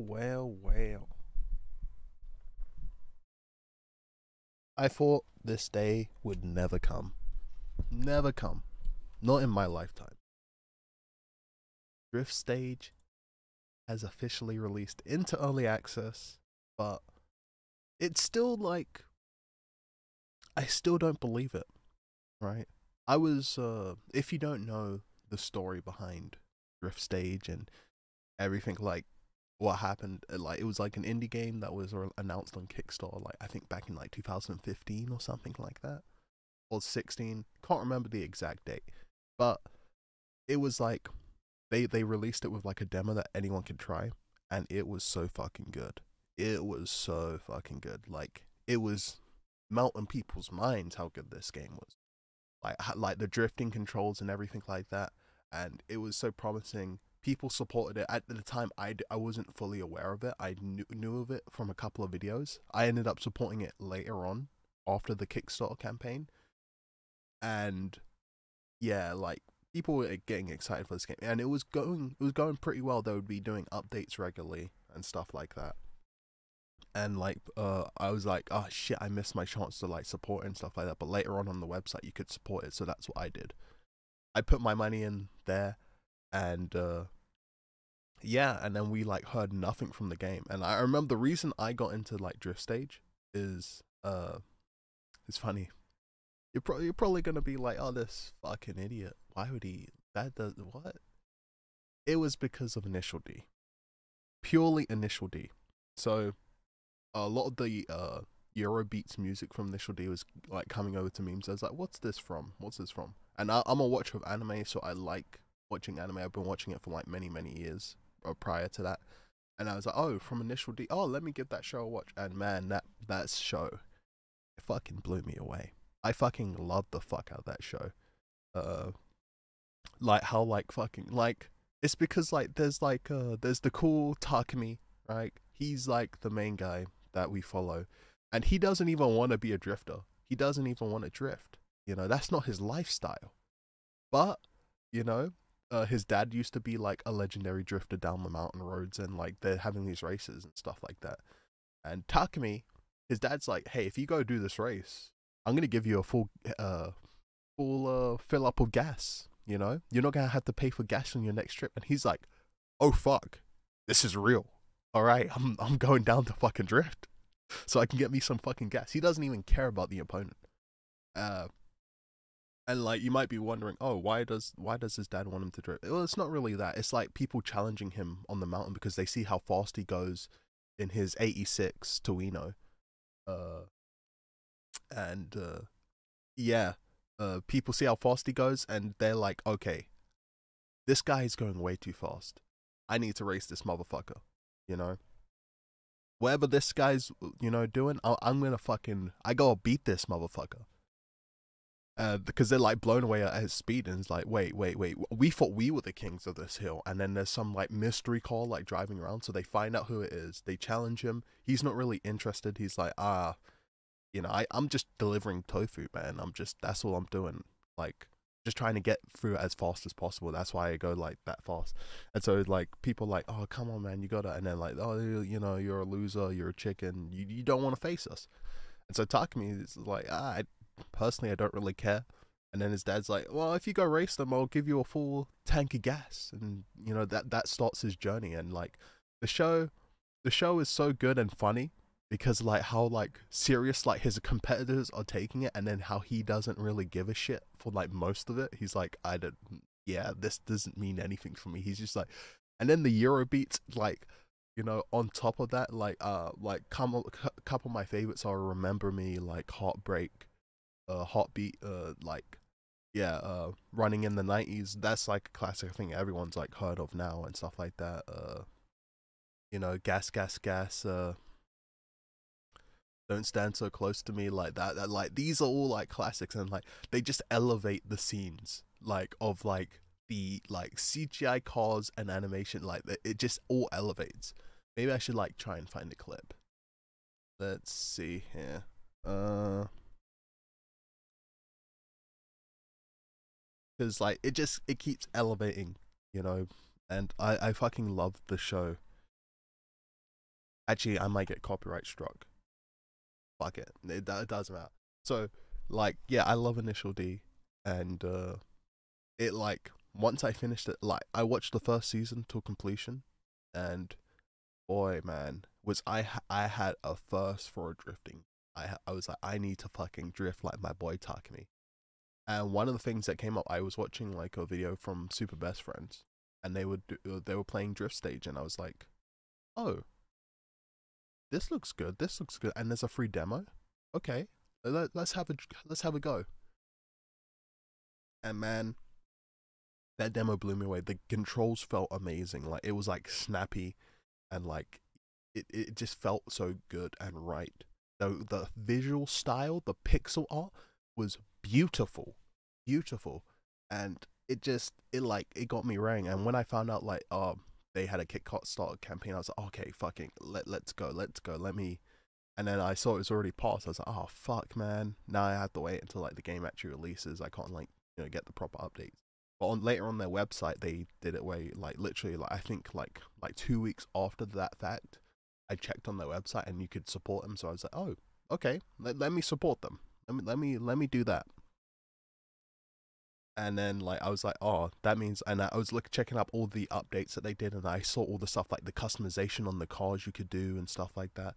Well. I thought this day would never come. Never come. Not in my lifetime. Drift Stage has officially released into early access, but it's still like, I still don't believe it, right? If you don't know the story behind Drift Stage and everything, like, what happened, like, it was like an indie game that was announced on Kickstarter, like, I think back in like 2015 or something like that, or 16, can't remember the exact date, but it was like, they released it with like a demo that anyone could try, and it was so fucking good. It was so fucking good. Like, it was melting people's minds how good this game was. Like the drifting controls and everything like that, and it was so promising. People supported it at the time. I wasn't fully aware of it. I knew of it from a couple of videos. I ended up supporting it later on after the Kickstarter campaign, and yeah, like, people were getting excited for this game, and it was going pretty well. They would be doing updates regularly and stuff like that. And like, I was like, oh shit, I missed my chance to like support it and stuff like that. But later on the website, you could support it, so that's what I did. I put my money in there, and yeah, and then we like heard nothing from the game. And I remember the reason I got into like Drift Stage is it's funny. You're probably gonna be like, oh, this fucking idiot. Why would he? That does what? It was because of Initial D, purely Initial D. So a lot of the Eurobeats music from Initial D was like coming over to me. So I was like, what's this from? What's this from? And I'm a watcher of anime, so I like watching anime. I've been watching it for like many years prior to that. And I was like, oh, from Initial D. Oh, let me give that show a watch. And man, that show, it fucking blew me away. I fucking loved the fuck out of that show. Uh, like how like fucking like, it's because like there's the cool Takumi, right? He's like the main guy that we follow, and he doesn't even want to be a drifter. He doesn't even want to drift. That's not his lifestyle. But you know, his dad used to be like a legendary drifter down the mountain roads, and like they're having these races and stuff like that. And Takumi, his dad's like, hey, if you go do this race, I'm gonna give you a full fill up of gas. You're not gonna have to pay for gas on your next trip. And he's like, oh fuck, this is real. All right, I'm going down to fucking drift, so I can get me some fucking gas. He doesn't even care about the opponent. Uh, and like, you might be wondering, oh, why does his dad want him to drift? Well, it's not really that. It's like people challenging him on the mountain because they see how fast he goes in his 86 Torino. Uh, and yeah, people see how fast he goes, and they're like, okay, this guy is going way too fast. I need to race this motherfucker. You know, whatever this guy's doing, I'm gonna I gotta beat this motherfucker. Because they're like blown away at his speed, and it's like, wait, we thought we were the kings of this hill, and then there's some like mystery call like driving around, so they find out who it is. They challenge him. He's not really interested. He's like, I'm just delivering tofu, man. That's all I'm doing. Like, just trying to get through it as fast as possible. That's why I go like that fast. And so like, people like, oh, come on, man, you gotta. And then like, oh, you're a loser. You're a chicken. You don't want to face us. And so Takumi is like, personally, I don't really care. And then his dad's like, well, if you go race them, I'll give you a full tank of gas. And that starts his journey. And like, the show is so good and funny because like how like serious like his competitors are taking it, and then how he doesn't really give a shit for like most of it. He's like, this doesn't mean anything for me. He's just like, and then the Eurobeats, like, on top of that, like couple of my favorites are Remember Me, like Heartbreak, Heartbeat, like, yeah, Running in the 90s. That's like a classic. I think everyone's like heard of now and stuff like that. Gas, gas, gas. Don't Stand So Close to Me, like that like, these are all like classics, and like they just elevate the scenes like of like the like CGI cars and animation, like it just all elevates. Maybe I should like try and find a clip. Let's see here. Because like it keeps elevating, you know, and I fucking love the show. Actually, I might get copyright struck. Fuck it. It doesn't matter. So, like, yeah, I love Initial D, and it like once I finished it, like I watched the first season till completion, and boy, man, was I had a thirst for drifting. I was like, I need to fucking drift like my boy Takumi. And one of the things that came up, I was watching like a video from Super Best Friends, and they were playing Drift Stage, and I was like, oh, this looks good. This looks good, and there's a free demo. Okay, let's have a go. And man, that demo blew me away. The controls felt amazing. Like it was like snappy, and like it just felt so good and right. The visual style, the pixel art was beautiful, beautiful, and it got me rang. And when I found out like they had a Kickstarter campaign, I was like, okay, fucking let's go, let me. And then I saw it was already passed. I was like, oh fuck, man. Now I have to wait until like the game actually releases. I can't like get the proper updates. But later on their website, they did it where like literally like I think like 2 weeks after that fact, I checked on their website and you could support them. So I was like, oh, okay, let me support them. Let me do that. And then like I was like, oh, that means. And I was checking up all the updates that they did, and I saw all the stuff like the customization on the cars you could do and stuff like that.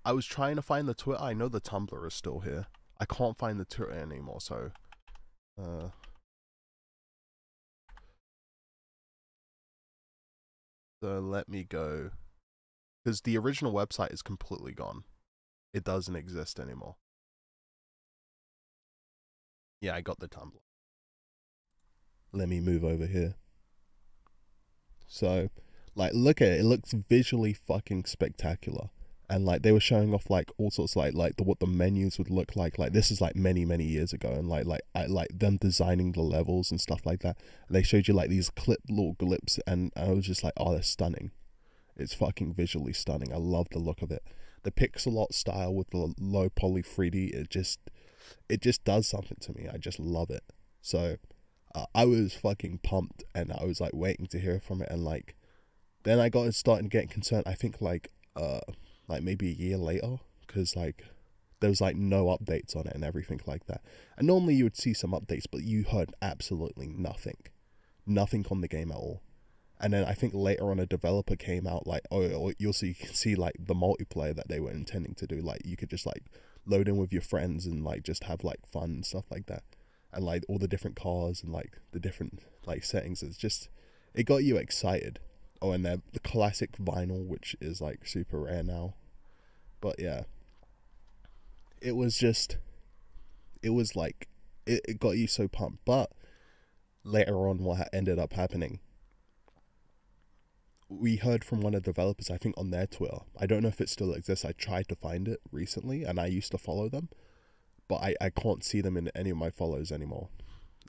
I was trying to find the Twitter. I know the Tumblr is still here. I can't find the Twitter anymore. So, so let me go, because the original website is completely gone. It doesn't exist anymore. Yeah, I got the Tumblr. Let me move over here. So, like, look at it. It looks visually fucking spectacular. And like they were showing off like all sorts of, like what the menus would look like. Like this is like many years ago, and I like them designing the levels and stuff like that. And they showed you like these little glips, and I was just like, oh, they're stunning. It's fucking visually stunning. I love the look of it. The pixel art style with the low poly 3D, it just does something to me. I just love it. So I was fucking pumped, and I was like waiting to hear from it, and like then I got starting getting concerned. I think like maybe a year later, because like there was like no updates on it and everything like that. And normally you would see some updates, but you heard absolutely nothing on the game at all. And then I think later on a developer came out like, oh, you can see like the multiplayer that they were intending to do. Like you could just like load in with your friends and like just have like fun and stuff like that. And like all the different cars and like the different like settings, it got you excited. Oh, and the classic vinyl, which is like super rare now. But yeah, it was like, it got you so pumped. But later on, what ended up happening, we heard from one of the developers, I think on their Twitter. I don't know if it still exists. I tried to find it recently, and I used to follow them, but I can't see them in any of my follows anymore.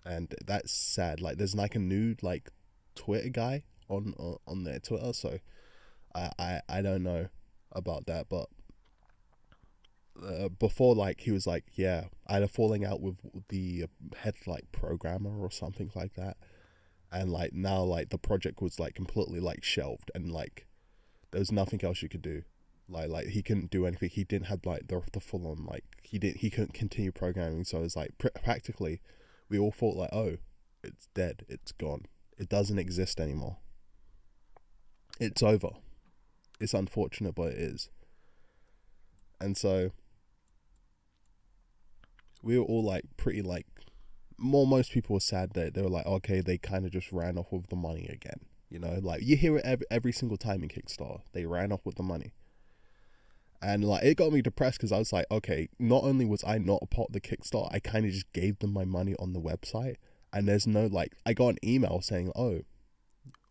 And that's sad. Like there's like a new like Twitter guy on their Twitter, so I don't know about that. But before, like he was like, yeah, I had a falling out with the head like programmer or something like that, and like now like the project was like completely like shelved, and like there was nothing else you could do. Like he couldn't do anything. He didn't have like the full on like he couldn't continue programming. So it was like practically we all thought like, oh, it's dead, it's gone, it doesn't exist anymore, it's over. It's unfortunate, but it is. And so we were all like pretty like most people were sad that they were like, okay, they kind of just ran off with the money again. Like you hear it every single time in Kickstarter, they ran off with the money. And like it got me depressed, because I was like, okay, not only was I not a part of the Kickstarter, I kind of just gave them my money on the website, and there's no like, I got an email saying, oh,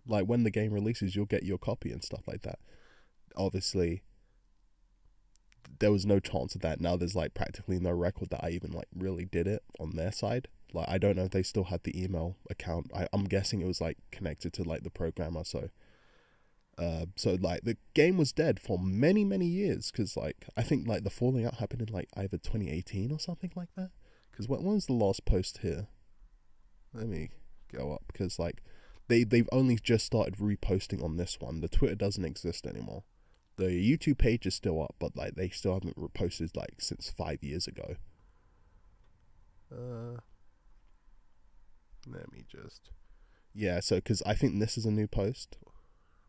like when the game releases you'll get your copy and stuff like that. Obviously there was no chance of that. Now there's like practically no record that I even like really did it on their side. Like I don't know if they still had the email account. I'm guessing it was like connected to like the programmer. So like the game was dead for many years, because like I think like the falling out happened in like either 2018 or something like that. Because when was the last post here? Let me go up, because like they've only just started reposting on this one. The Twitter doesn't exist anymore. the YouTube page is still up, but like they still haven't reposted like since 5 years ago. Let me just, yeah. So because I think this is a new post,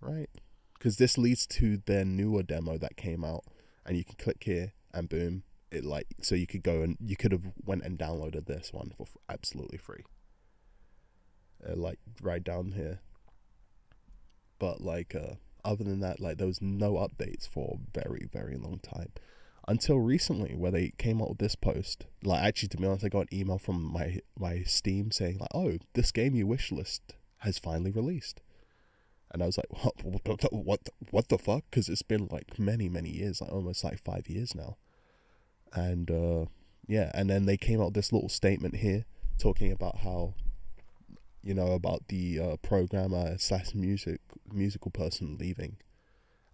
right? Because this leads to their newer demo that came out, and you can click here and boom, it like, so you could go and you could have went and downloaded this one for absolutely free. Like right down here. But like other than that, like there was no updates for a very, very long time. Until recently, where they came out with this post. Like actually, to be honest, I got an email from my Steam saying like, "Oh, this game you wishlist has finally released." And I was like, what the fuck? Because it's been like many years, like almost like 5 years now. And yeah, and then they came out with this little statement here talking about how, you know, about the programmer / musical person leaving,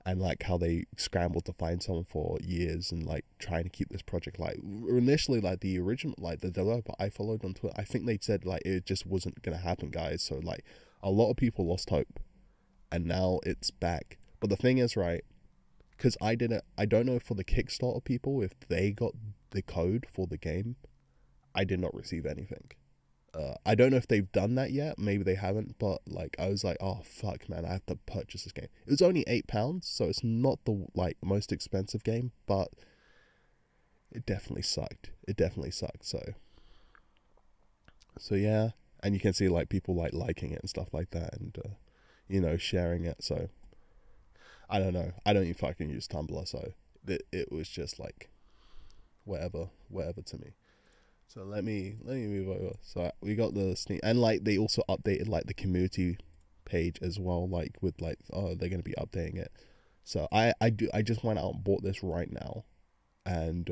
and like how they scrambled to find someone for years and like trying to keep this project like initially like the original, like the developer I followed on Twitter, I think they said like it just wasn't gonna happen, guys. So like a lot of people lost hope, and now it's back. But the thing is, right, because I don't know for the Kickstarter people if they got the code for the game. I did not receive anything. I don't know if they've done that yet. Maybe they haven't, but like I was like, oh fuck, man, I have to purchase this game. It was only £8, so it's not the like most expensive game, but it definitely sucked. It definitely sucked. So yeah, and you can see like people like liking it and stuff like that, and you know, sharing it. So I don't know. I don't even fucking use Tumblr, so it was just like whatever to me. So let me move over. So we got the Steam, and like they also updated like the community page as well, like with like, oh, they're gonna be updating it. So I just went out and bought this right now, and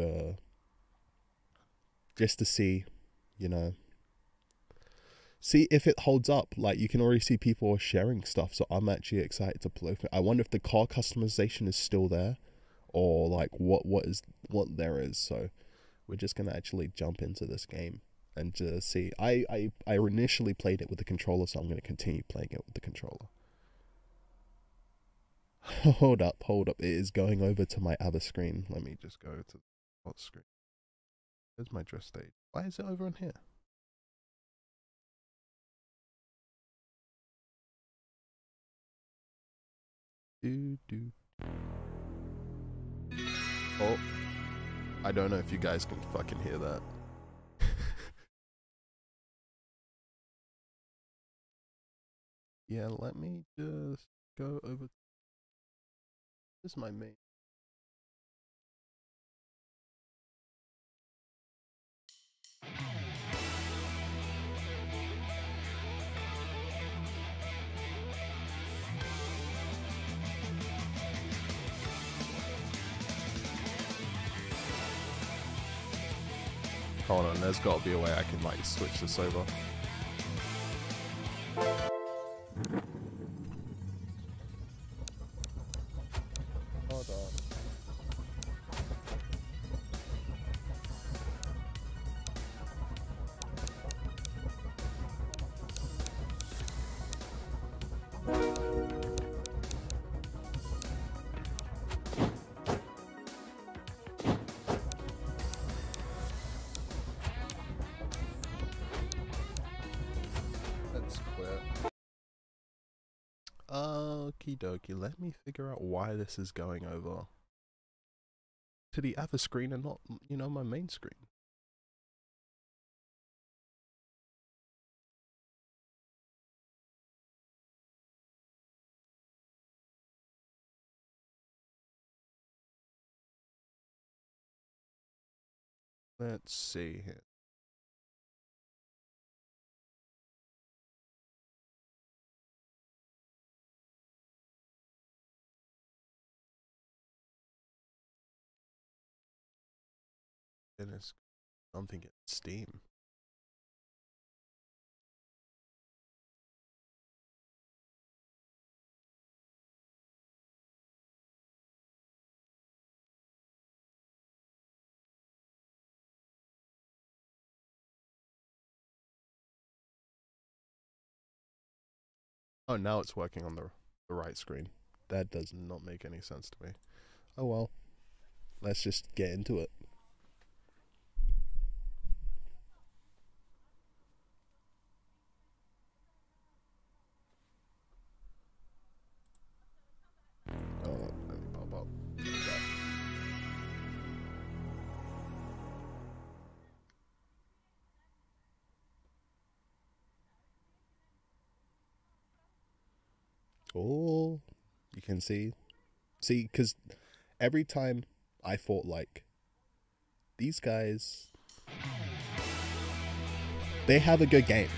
just to see, you know, see if it holds up. Like you can already see people are sharing stuff, so I'm actually excited to play with it. I wonder if the car customization is still there, or like what there is. So we're just gonna actually jump into this game and just see. I initially played it with the controller, so I'm gonna continue playing it with the controller. Hold up. It is going over to my other screen. Let me just go to what screen? There's my dress stage. Why is it over on here? Do. Oh, I don't know if you guys can fucking hear that. Yeah, let me just go over. This is my main. Hold on, there's got to be a way I can like switch this over. Hold on. Let's quit. Okie dokie, let me figure out why this is going over to the other screen and not, you know, my main screen. Let's see here. Goodness, I don't think it's Steam. Oh, now it's working on the right screen. That does not make any sense to me. Oh well. Let's just get into it. Oh, let me pop up. Okay. Oh, you can see, because every time I thought like, these guys, they have a good game.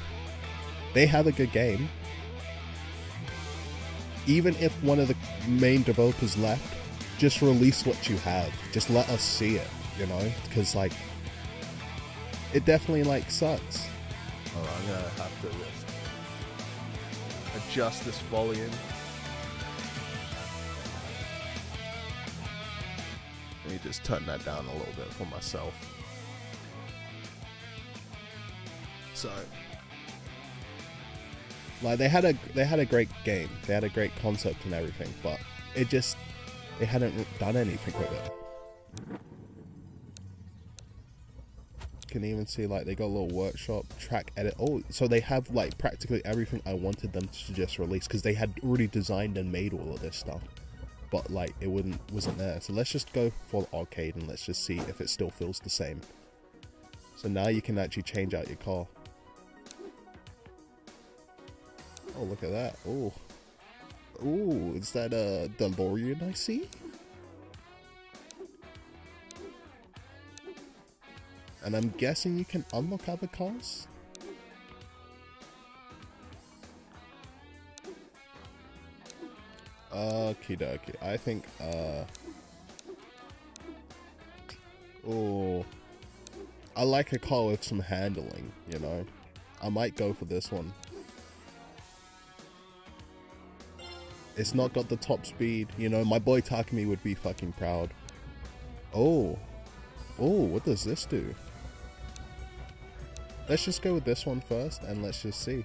They have a good game. Even if one of the main developers left, just release what you have. Just let us see it, you know? Because like, it definitely like sucks. Hold on, I'm gonna have to adjust this volume. Let me just turn that down a little bit for myself. So, like, they had a great game, they had a great concept and everything, but they hadn't done anything with it. You can even see like they got a little workshop, track edit. Oh, so they have like practically everything I wanted them to just release, because they had already designed and made all of this stuff, but like it wasn't there. So let's just go for the arcade and let's just see if it still feels the same. So now you can actually change out your car. Oh, look at that. Oh. Ooh, is that a DeLorean I see? And I'm guessing you can unlock other cars? Okie dokie. I think, oh. I like a car with some handling, you know? I might go for this one. It's not got the top speed, you know, my boy Takumi would be fucking proud. Oh. Oh, what does this do? Let's just go with this one first and let's just see.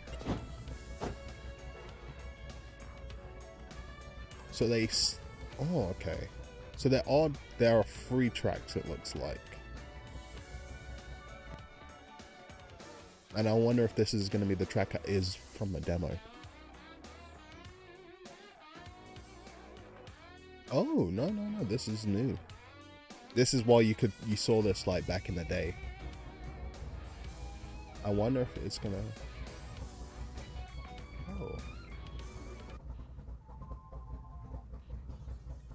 So oh, okay. So there are 3 tracks, it looks like. And I wonder if this is going to be the track that is from the demo. Oh, no, this is new. This is why you saw this like back in the day. I wonder if it's gonna... Oh.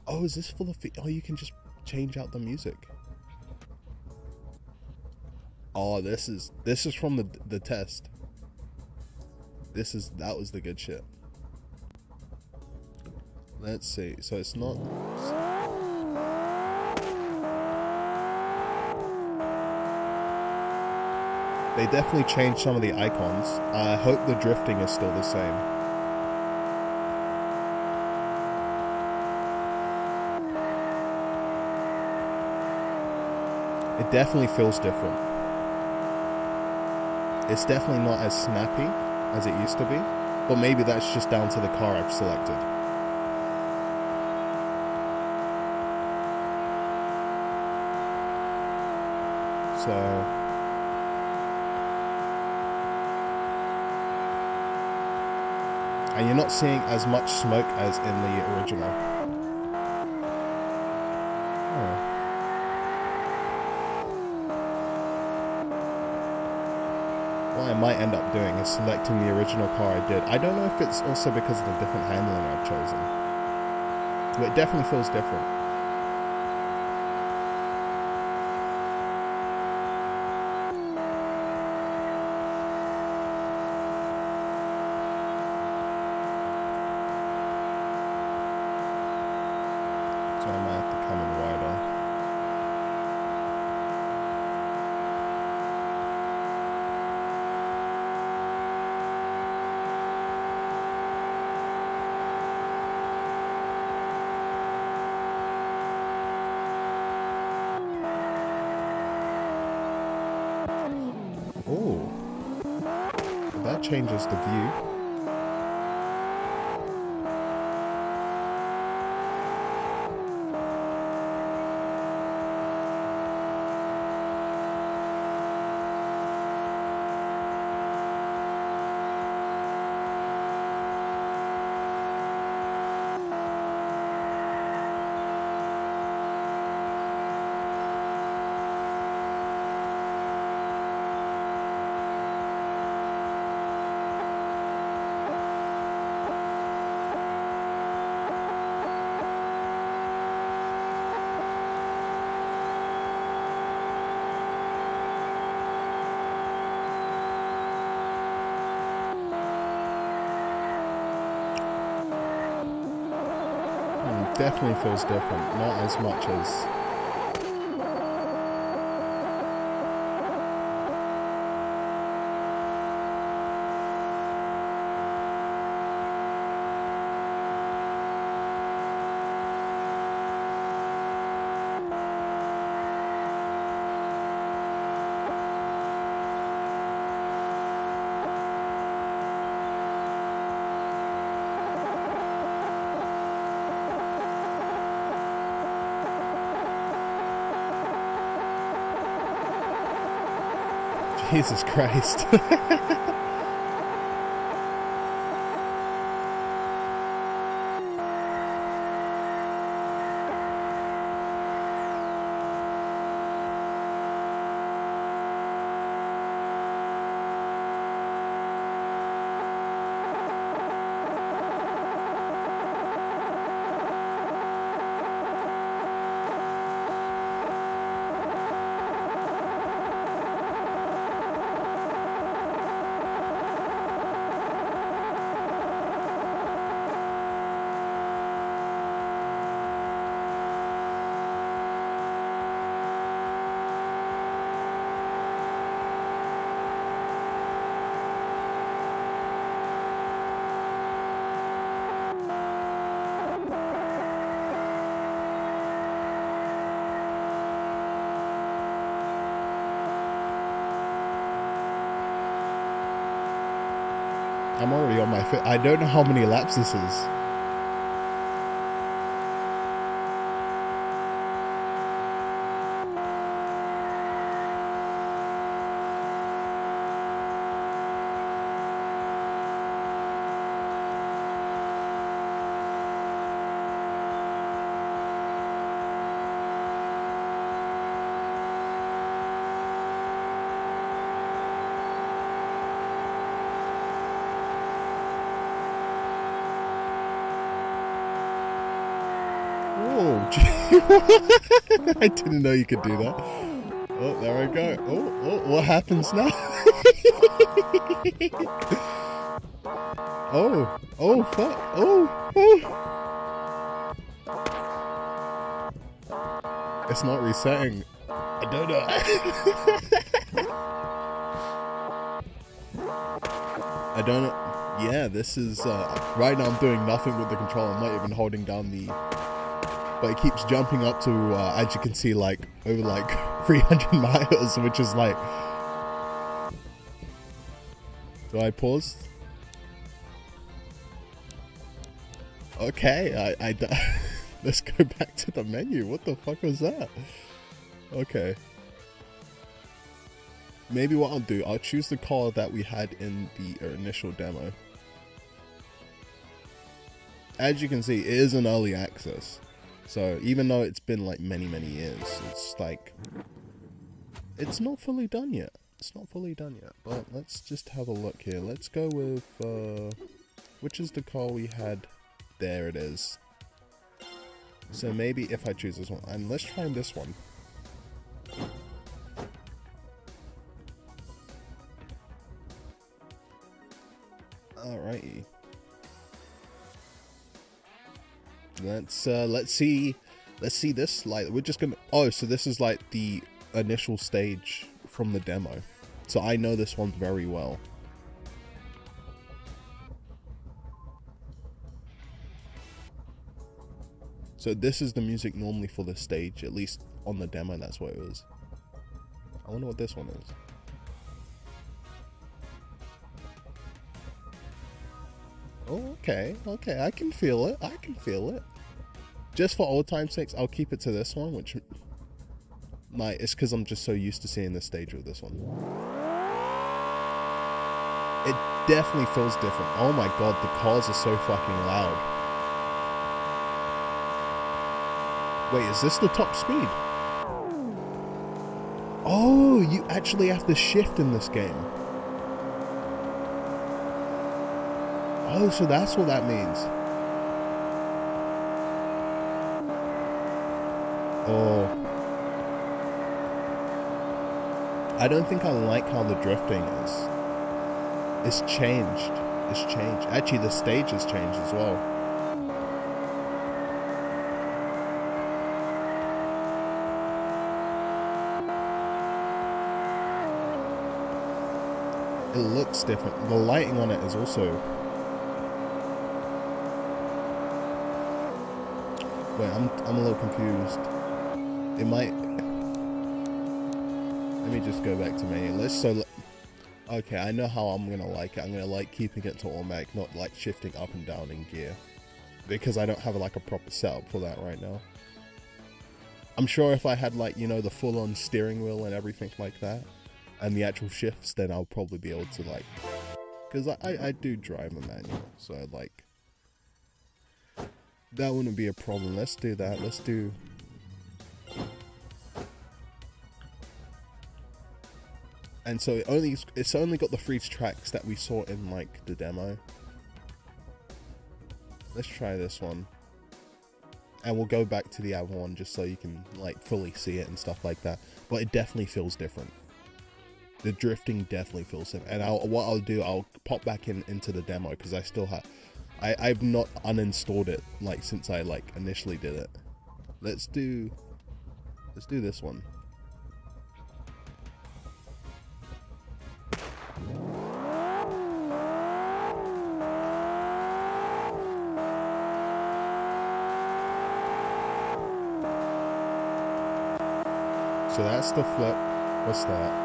Oh, is this for the... Oh, you can just change out the music. Oh, this is from the test. That was the good shit. Let's see. So it's not... They definitely changed some of the icons. I hope the drifting is still the same. It definitely feels different. It's definitely not as snappy as it used to be, but maybe that's just down to the car I've selected. So... And you're not seeing as much smoke as in the original. Oh. What I might end up doing is selecting the original car I did. I don't know if it's also because of the different handling I've chosen. But it definitely feels different. So I might have to come in wider. Oh, that changes the view. Definitely feels different. Not as much as... Jesus Christ. I'm already on my foot. I don't know how many laps this is. Oh, I didn't know you could do that. Oh, there I go. Oh, what happens now? Oh, fuck. Oh. It's not resetting. I don't know. I don't know. Yeah, this is, right now I'm doing nothing with the controller. I'm not even holding down the... But it keeps jumping up to, as you can see, like, over, like, 300 miles, which is, like... Do I pause? Okay, let's go back to the menu. What the fuck was that? Okay. Maybe what I'll do, I'll choose the car that we had in the initial demo. As you can see, it is an early access. So even though it's been like many years, it's like, it's not fully done yet. It's not fully done yet, but let's just have a look here. Let's go with, which is the car we had? There it is. So maybe if I choose this one, and let's try this one. Alrighty. Let's see this, like, we're just gonna, oh, so this is like the initial stage from the demo, so I know this one very well. So this is the music normally for the stage, at least on the demo, that's what it was. I wonder what this one is. Oh, okay, I can feel it, Just for old time's sakes, I'll keep it to this one, which, like, it's because I'm just so used to seeing the stage with this one. It definitely feels different. Oh my god, the cars are so fucking loud. Wait, is this the top speed? Oh, you actually have to shift in this game. Oh, so that's what that means. Oh. I don't think I like how the drifting is. It's changed. It's changed. Actually, the stage has changed as well. it looks different. The lighting on it is also... Wait, I'm a little confused. It might... Let me just go back to menu. Okay, I know how I'm gonna like it. I'm gonna like keeping it to automatic, not like shifting up and down in gear. Because I don't have like a proper setup for that right now. I'm sure if I had like, you know, the full-on steering wheel and everything like that, and the actual shifts, then I'll probably be able to like... Because I do drive a manual, so like... That wouldn't be a problem. Let's do that. Let's do... And so it's only got the freeze tracks that we saw in like the demo. Let's try this one. And we'll go back to the other one just so you can like fully see it and stuff like that. But it definitely feels different. The drifting definitely feels different. And what I'll do, I'll pop back into the demo because I still have... I've not uninstalled it like since I like initially did it. Let's do this one. So that's the flip. What's that?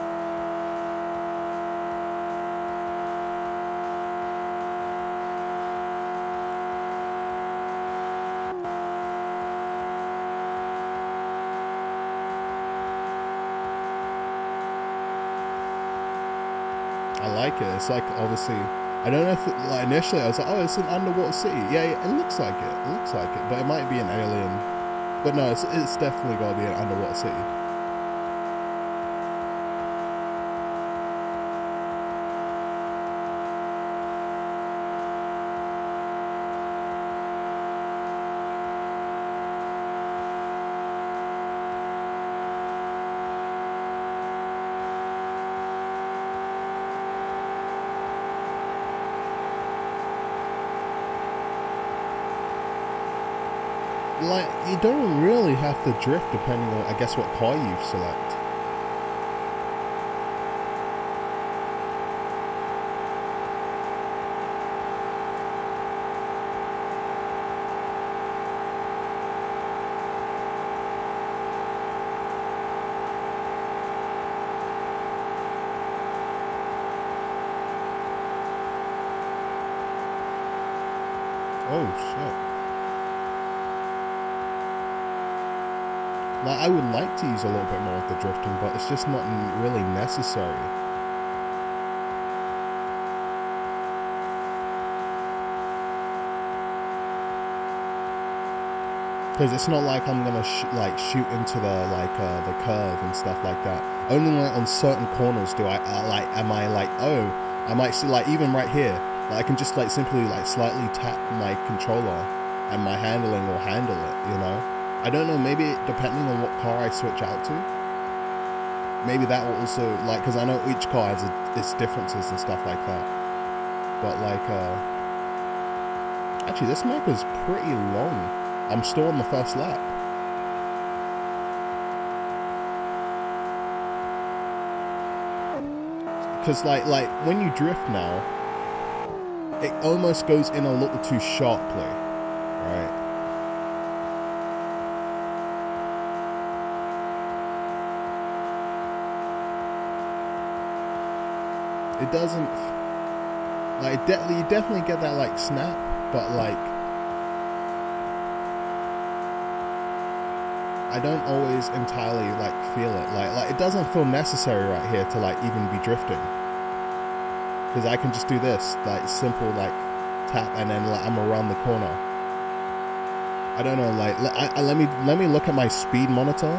I like it. It's like, obviously, I don't know if it, like initially I was like, oh, it's an underwater city. Yeah, it looks like it. It looks like it, but it might be an alien. But no, it's definitely got to be an underwater city. Like, you don't really have to drift depending on, I guess, what car you select. Oh, shit. Like, I would like to use a little bit more of the drifting, but it's just not really necessary. Because it's not like I'm gonna shoot into the curve and stuff like that. Only like on certain corners do I might see, like, even right here, like, I can just like simply like slightly tap my controller and my handling will handle it, you know. I don't know, maybe depending on what car I switch out to, maybe that will also, like, because I know each car has its differences and stuff like that. But like, actually this map is pretty long. I'm still on the first lap. Because like when you drift now, it almost goes in a little too sharply, right? It doesn't, like, you definitely get that, like, snap, but, like, I don't always entirely, like, feel it. Like, it doesn't feel necessary right here to, like, even be drifting. Because I can just do this, like, simple, like, tap, and then, like, I'm around the corner. I don't know, like, let me look at my speed monitor,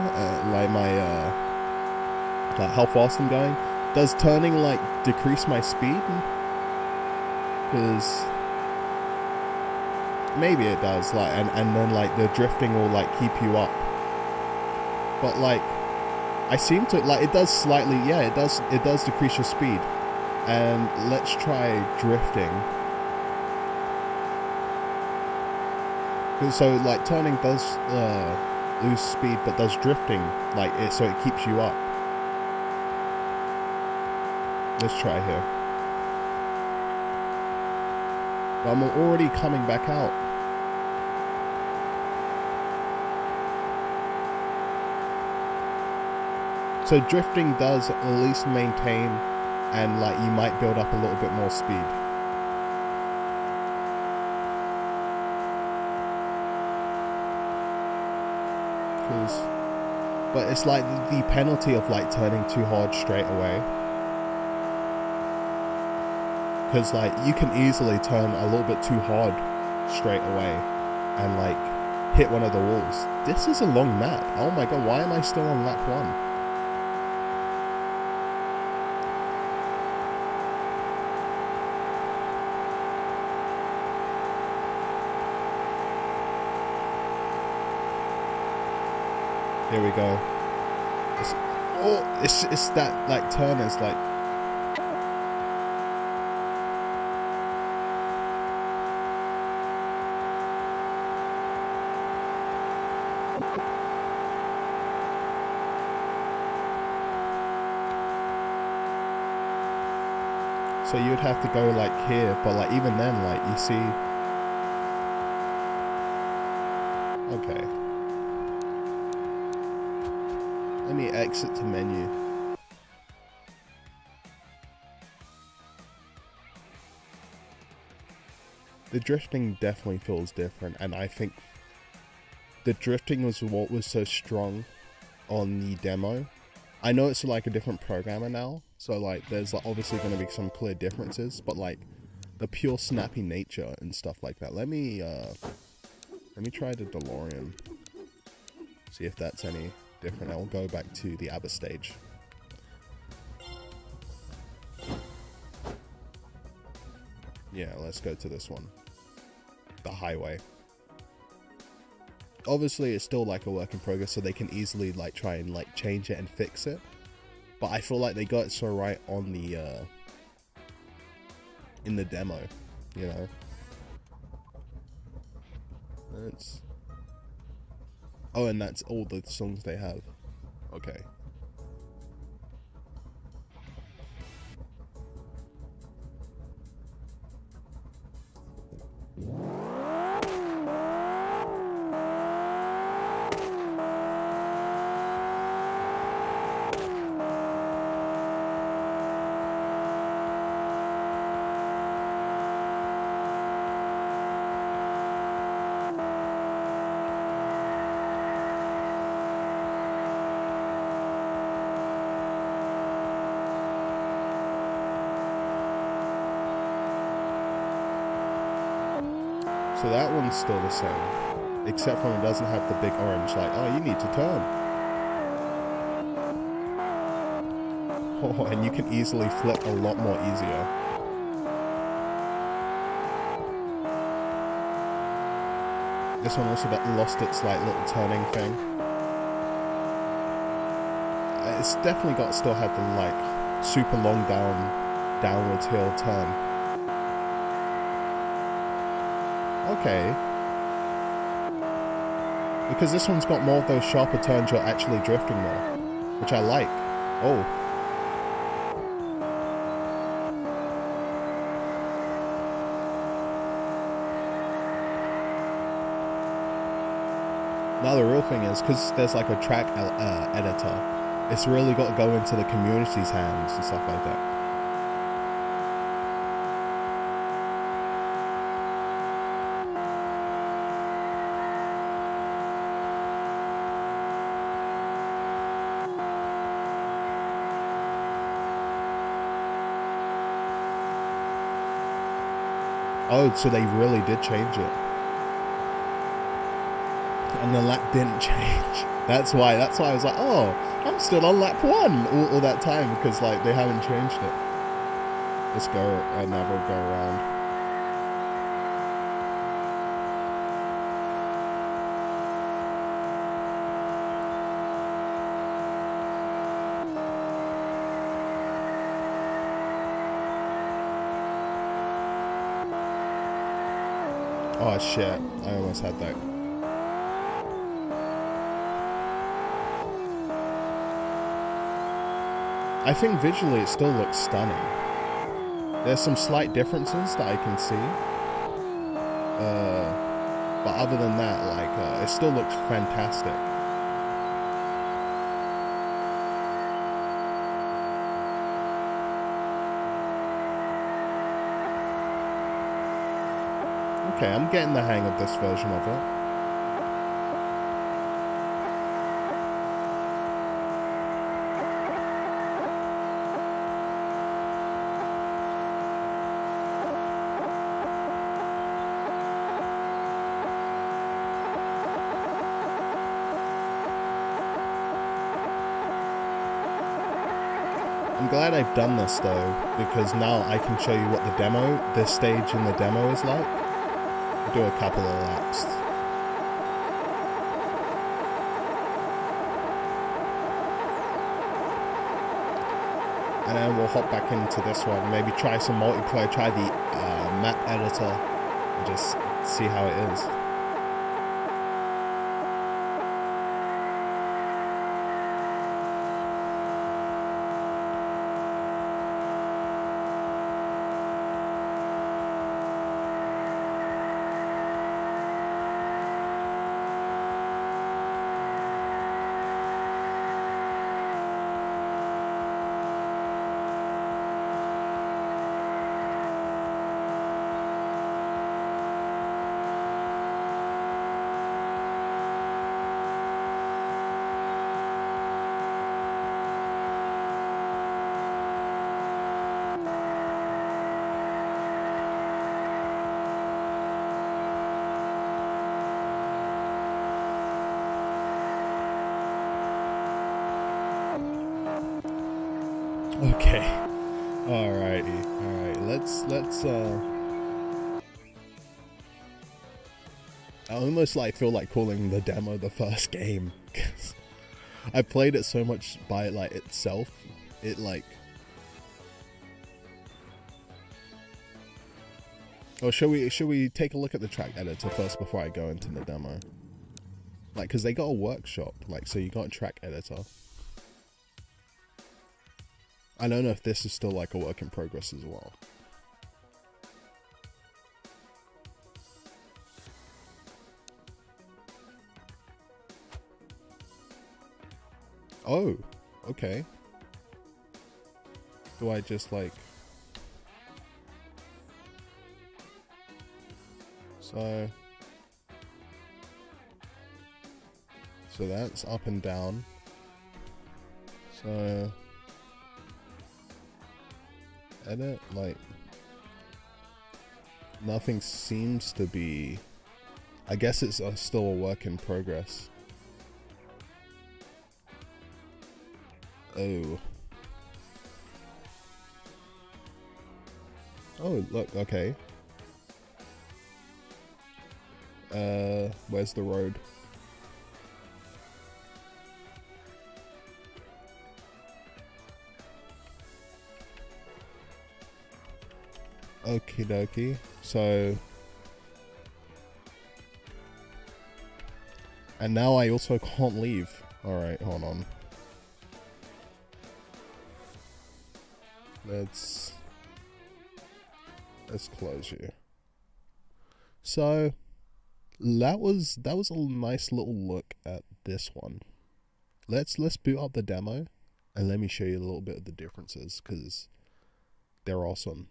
like, my, like, how fast I'm going. Does turning, like, decrease my speed? Because maybe it does, like, and then, like, the drifting will, like, keep you up. But, like, I seem to, like, it does slightly, yeah, it does decrease your speed. And let's try drifting. So, like, turning does lose speed, but does drifting, like, so it keeps you up. Let's try here. I'm already coming back out. So drifting does at least maintain, and like you might build up a little bit more speed. But it's like the penalty of like turning too hard straight away. Because like you can easily turn a little bit too hard straight away and like hit one of the walls. This is a long map. Oh my god, why am I still on lap 1? Here we go. It's that like turn is like. So you would have to go like here, but like even then, like you see. Okay. Let me exit to menu. The drifting definitely feels different, and I think the drifting was what was so strong on the demo. I know it's like a different programmer now, so like there's like obviously going to be some clear differences, but like the pure snappy nature and stuff like that. Let me try the DeLorean. See if that's any different. I'll go back to the ABBA stage. Yeah, let's go to this one. The highway. Obviously it's still like a work in progress, so they can easily like try and like change it and fix it. But I feel like they got it so right on the in the demo, you know. Oh, and that's all the songs they have. Okay. So that one's still the same, except for it doesn't have the big orange like, oh, you need to turn. Oh, and you can easily flip a lot more easier. This one also lost its like little turning thing. It's definitely got still had the like super long downwards hill turn. Okay. Because this one's got more of those sharper turns you're actually drifting more, which I like. Oh. Now the real thing is, because there's like a track editor, it's really got to go into the community's hands and stuff like that. Oh, so they really did change it. And the lap didn't change. That's why I was like, oh, I'm still on lap 1 all that time, because like they haven't changed it. Let's go another go around. Oh shit, I almost had that. I think visually it still looks stunning. There's some slight differences that I can see. But other than that, like, it still looks fantastic. Okay, I'm getting the hang of this version of it. I'm glad I've done this though, because now I can show you what this stage in the demo is like. I'll do a couple of laps. And then we'll hop back into this one, maybe try some multiplayer, try the map editor, and just see how it is. Okay. Alrighty. Alright, let's I almost like feel like calling the demo the first game, because I played it so much by like itself. It like, or should we take a look at the track editor first before I go into the demo? Like, because they got a workshop, like, so you got a track editor. I don't know if this is still like a work in progress as well. Oh, okay. Do I just like... So that's up and down. So edit, like, nothing seems to be... I guess it's still a work in progress. Oh. Oh, look, okay. Where's the road? Okie dokie. So... And now I also can't leave. Alright, hold on. Let's close you. So that was a nice little look at this one. Let's boot up the demo and let me show you a little bit of the differences, because there are some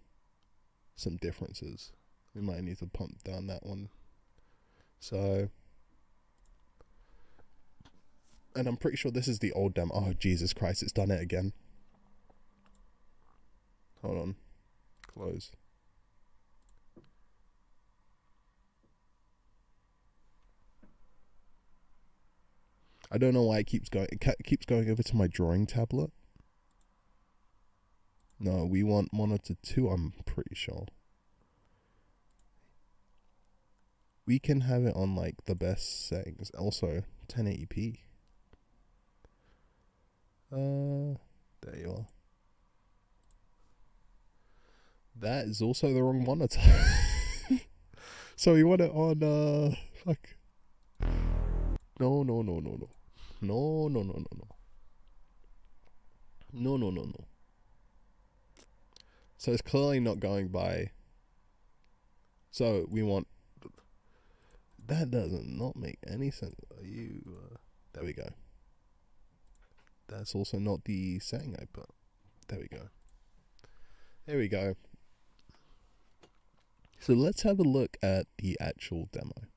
differences. We might need to pump down that one. So, and I'm pretty sure this is the old demo. Oh Jesus Christ, it's done it again. Hold on. Close. I don't know why it keeps going. It keeps going over to my drawing tablet. No, we want monitor 2, I'm pretty sure. We can have it on like the best settings. Also, 1080p. There you are. That is also the wrong monitor. So we want it on, fuck. No. So it's clearly not going by. So we want That does not make any sense. Are you? There we go. That's also not the setting I put. There we go. There we go. So let's have a look at the actual demo,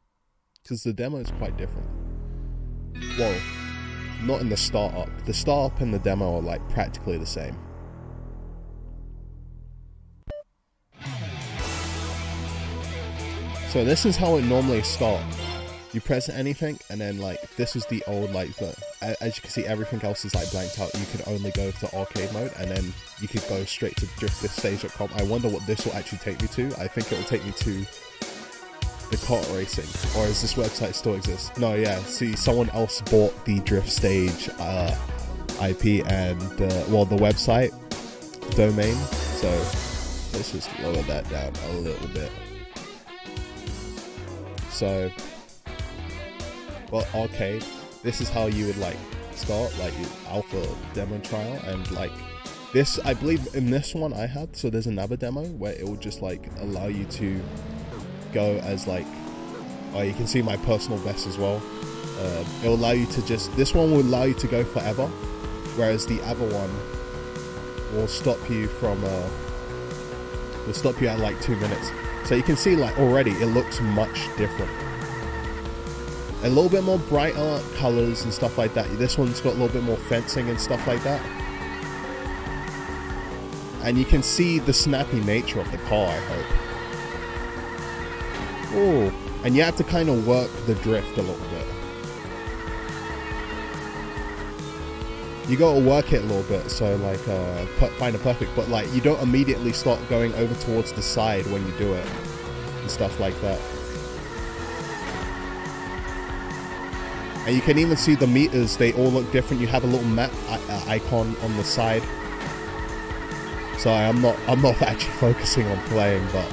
because the demo is quite different. Well, not in the startup. The startup and the demo are like practically the same. So this is how it normally starts. You press anything, and then like this is the old like as you can see, everything else is like blanked out. You could only go to arcade mode, and then you could go straight to driftthiststage.com. I wonder what this will actually take me to. I think it will take me to the kart racing, or does this website still exist? No, yeah. See, someone else bought the Drift Stage IP and well, the website domain. So let's just lower that down a little bit. So, well, arcade. This is how you would like start, like alpha demo trial, and like this, I believe in this one I had. So there's another demo where it will just like allow you to go as like, oh, you can see my personal best as well. It will allow you to just, this one will allow you to go forever, whereas the other one will stop you from will stop you at like 2 minutes. So you can see like already it looks much different. A little bit more brighter colors and stuff like that. This one's got a little bit more fencing and stuff like that. And you can see the snappy nature of the car, I hope. Oh, and you have to kind of work the drift a little bit. You gotta work it a little bit, so like find a perfect, but like you don't immediately start going over towards the side when you do it and stuff like that. And you can even see the meters, they all look different. You have a little map icon on the side. Sorry, I'm not actually focusing on playing, but.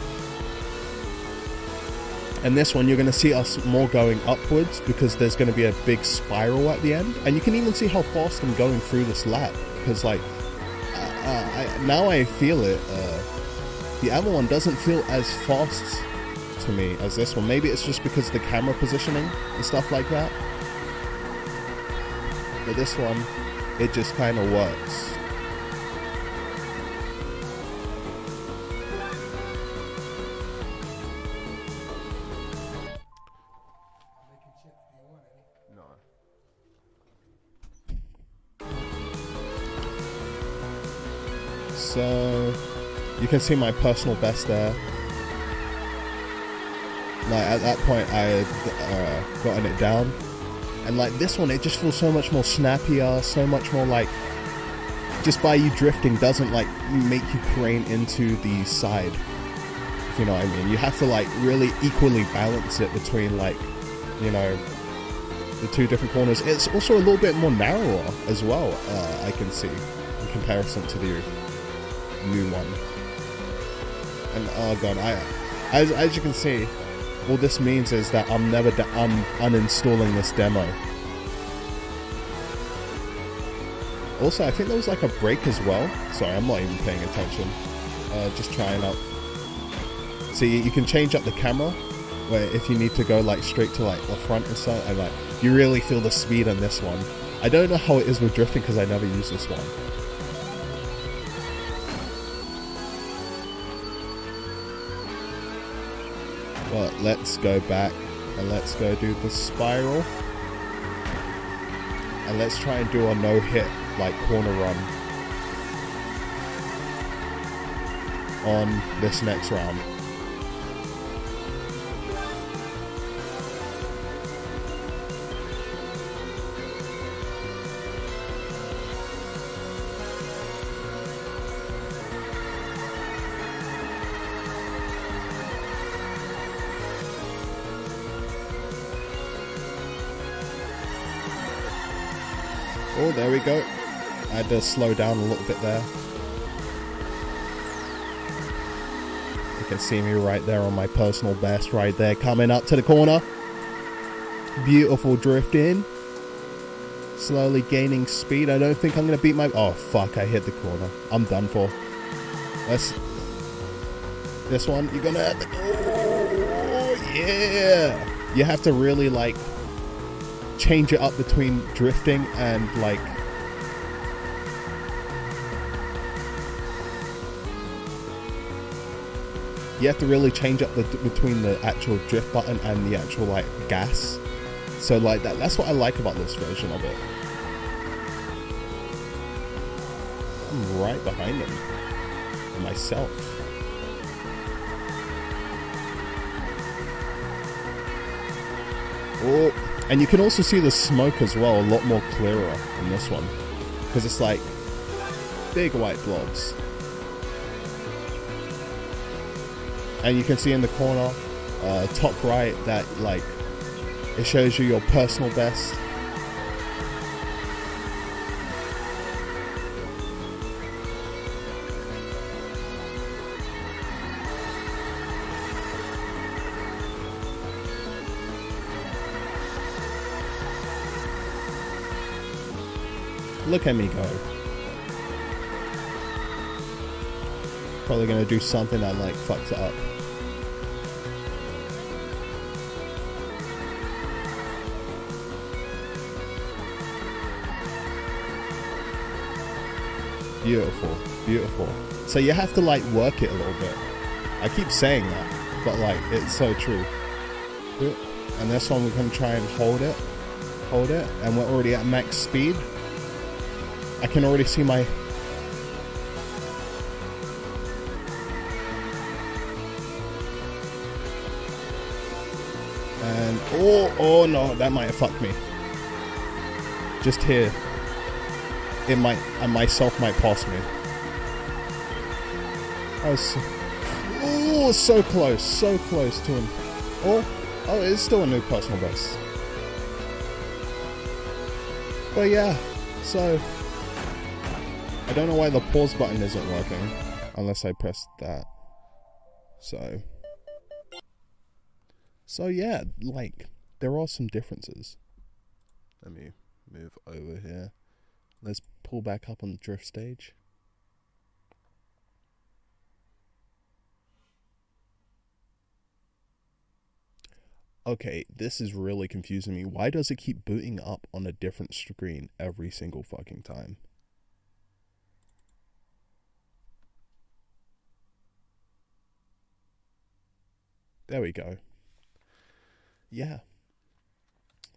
And this one, you're going to see us more going upwards because there's going to be a big spiral at the end. And you can even see how fast I'm going through this lap. Because like, now I feel it. The other one doesn't feel as fast to me as this one. Maybe it's just because of the camera positioning and stuff like that. But this one, it just kind of works. So you can see my personal best there. Like at that point I had gotten it down. And like this one, it just feels so much more snappier, so much more like, just by you drifting doesn't like make you crane into the side, if you know what I mean. You have to like really equally balance it between like, you know, the two different corners. It's also a little bit more narrower as well, I can see, in comparison to the new one. And oh god, as you can see, all this means is that I'm uninstalling this demo. Also, I think there was like a break as well. Sorry, I'm not even paying attention. Just trying out. See, you can change up the camera, where if you need to go like straight to like the front and stuff, and like you really feel the speed on this one. I don't know how it is with drifting because I never use this one. But let's go back and let's go do the spiral. And let's try and do a no-hit, like corner run on this next round. Oh, there we go. I had to slow down a little bit there. You can see me right there on my personal best right there, coming up to the corner. Beautiful drift in. Slowly gaining speed. I don't think I'm going to beat my... Oh, fuck, I hit the corner. I'm done for. Let's... This one, you're going to have to... Oh, yeah! You have to really like change it up between drifting and like you have to really change up between the actual drift button and the actual like gas. So like that's what I like about this version of it. I'm right behind him myself. Oh, and you can also see the smoke as well, a lot more clearer in this one, because it's like big white blobs. And you can see in the corner, top right, that like it shows you your personal best. Look at me go. Probably gonna do something that like fucks it up. Beautiful, beautiful. So you have to like work it a little bit. I keep saying that, but like it's so true. And this one we're gonna try and hold it, and we're already at max speed. I can already see my and oh no, that might have fucked me. Just here. It might, and myself might pass me. I was so close to him. Oh, it's still a new personal best. But yeah, so I don't know why the pause button isn't working unless I press that. So yeah, like there are some differences. Let me move over here. Let's pull back up on the drift stage. Okay, this is really confusing me. Why does it keep booting up on a different screen every single fucking time? There we go. Yeah.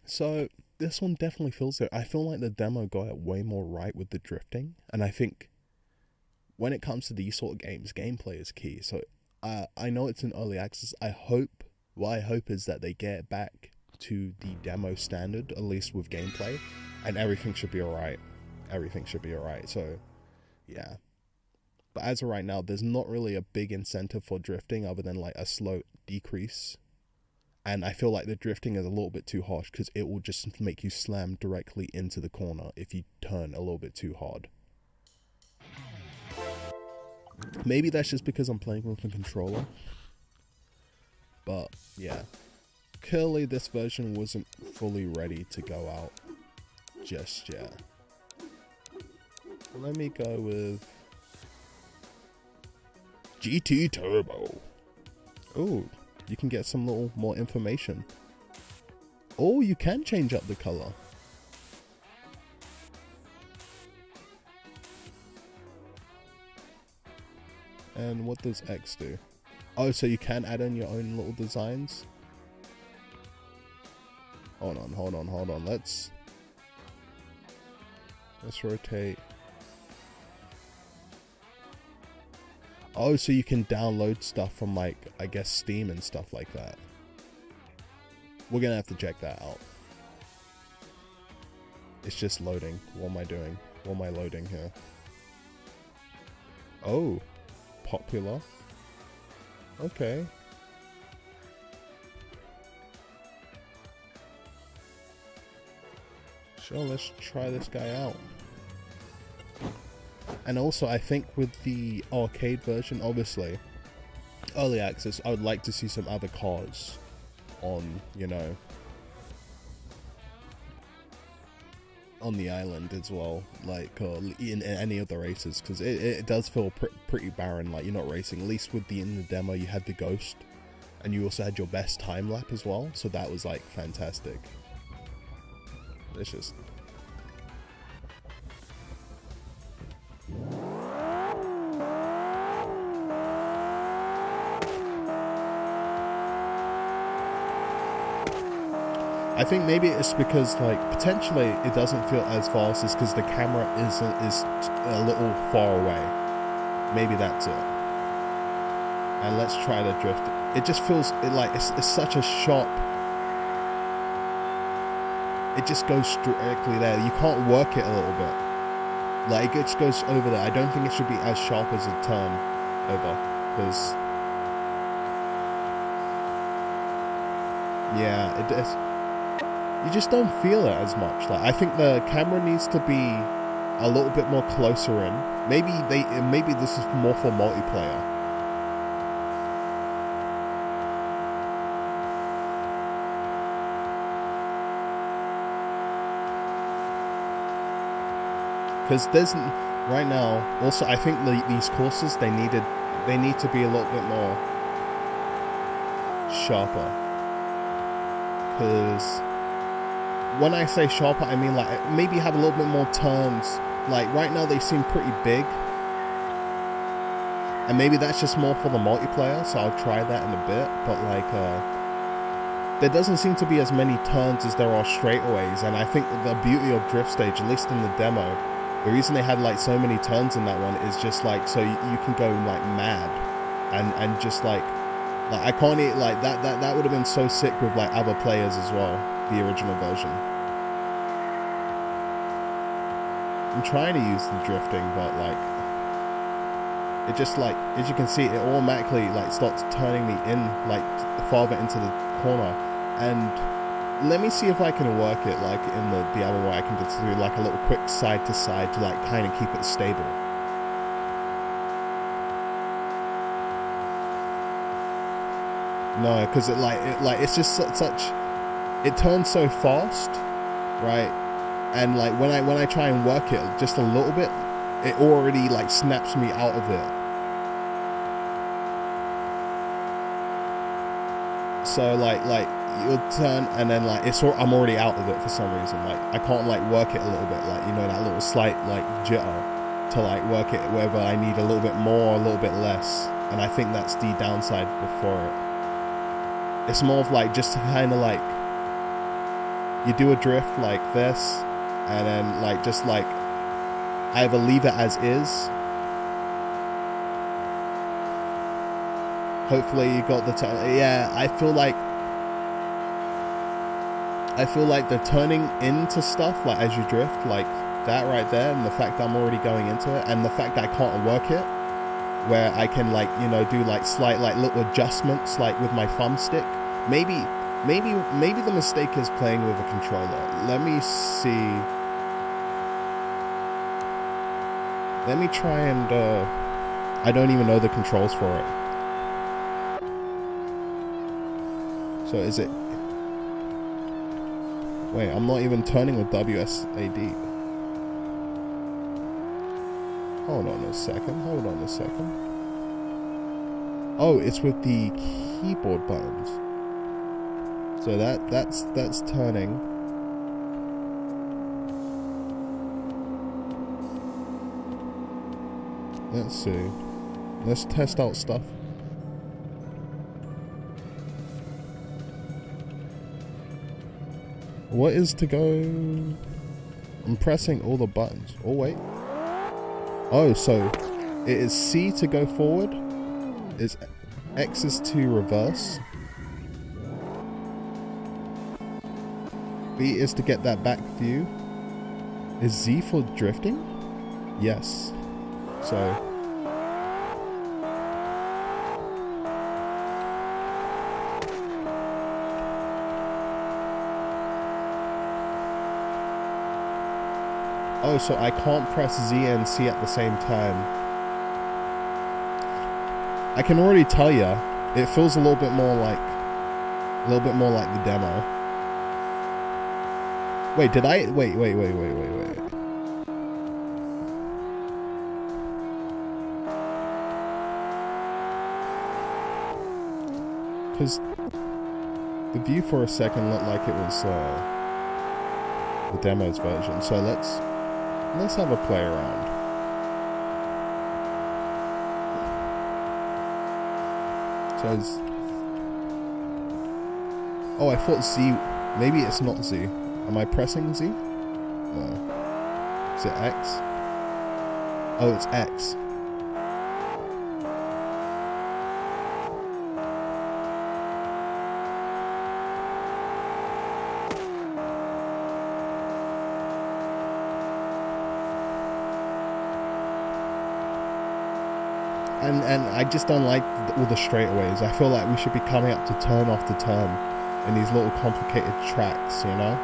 So this one definitely feels it. I feel like the demo got it way more right with the drifting, and I think when it comes to these sort of games, gameplay is key. So I know it's in early access. What I hope is that they get it back to the demo standard, at least with gameplay, and everything should be alright. Everything should be alright. So yeah. But as of right now, there's not really a big incentive for drifting other than like a slow decrease. And I feel like the drifting is a little bit too harsh because it will just make you slam directly into the corner if you turn a little bit too hard. Maybe that's just because I'm playing with a controller. But yeah, clearly this version wasn't fully ready to go out just yet. Let me go with GT Turbo. Oh. You can get some little more information. Oh, you can change up the color. And what does X do? Oh, so you can add in your own little designs? Hold on. Let's rotate. Oh, so you can download stuff from like, I guess Steam and stuff like that. We're gonna have to check that out. It's just loading. What am I doing? What am I loading here? Oh, popular. Okay. Sure, let's try this guy out. And also, I think with the arcade version, obviously, early access, I would like to see some other cars on, you know, on the island as well, like in any of the races, because it does feel pretty barren, like you're not racing. At least with in the demo, you had the Ghost, and you also had your best time lap as well, so that was like fantastic. It's just I think maybe it's because like potentially it doesn't feel as fast as because the camera is a little far away. Maybe that's it. And let's try to drift it. It just feels like it's such a sharp. It just goes directly there. You can't work it a little bit. Like it just goes over there. I don't think it should be as sharp as a turn over, because yeah, it is. You just don't feel it as much. Like I think the camera needs to be a little bit more closer in. Maybe this is more for multiplayer. Because there's right now. Also, I think these courses they need to be a little bit more sharper. Because when I say sharper, I mean like maybe have a little bit more turns. Like right now they seem pretty big, and maybe that's just more for the multiplayer, so I'll try that in a bit. But like there doesn't seem to be as many turns as there are straightaways, and I think the beauty of Drift Stage, at least in the demo, the reason they had like so many turns in that one is just like so you can go like mad and just like I can't eat like that would have been so sick with like other players as well, the original version. I'm trying to use the drifting, but like it just like, as you can see, it automatically like starts turning me in like farther into the corner. And let me see if I can work it like in the other way. I can just do like a little quick side to side to like kind of keep it stable. No, because it's just such it turns so fast, right? And like when I try and work it just a little bit, it already like snaps me out of it. So like you'll turn and then like I'm already out of it for some reason. Like I can't like work it a little bit, like, you know, that little slight like jitter to like work it whether I need a little bit more or a little bit less. And I think that's the downside before it. It's more of like just to kind of like you do a drift like this, and then like just like either leave it as is. Hopefully you got the turn. Yeah, I feel like the turning into stuff like as you drift, like that right there, and the fact that I'm already going into it, and the fact that I can't work it, where I can like, you know, do like slight like little adjustments like with my thumbstick. Maybe the mistake is playing with a controller. Let me see. Let me try and I don't even know the controls for it. So is it? Wait, I'm not even turning with WSAD. Hold on a second. Oh, it's with the keyboard buttons. So that's turning. Let's see. Let's test out stuff. What is to go? I'm pressing all the buttons. Oh wait. Oh, so it is C to go forward. Is X is to reverse. B is to get that back view. Is Z for drifting? Yes. So oh, so I can't press Z and C at the same time. I can already tell ya, it feels a little bit more like the demo. Wait, did I? Wait. Because the view for a second looked like it was the demo's version. So let's have a play around. So it's, oh, I thought Z. Maybe it's not Z. Am I pressing Z? No. Is it X? Oh, it's X. And I just don't like all the straightaways. I feel like we should be coming up to turn after turn in these little complicated tracks, you know?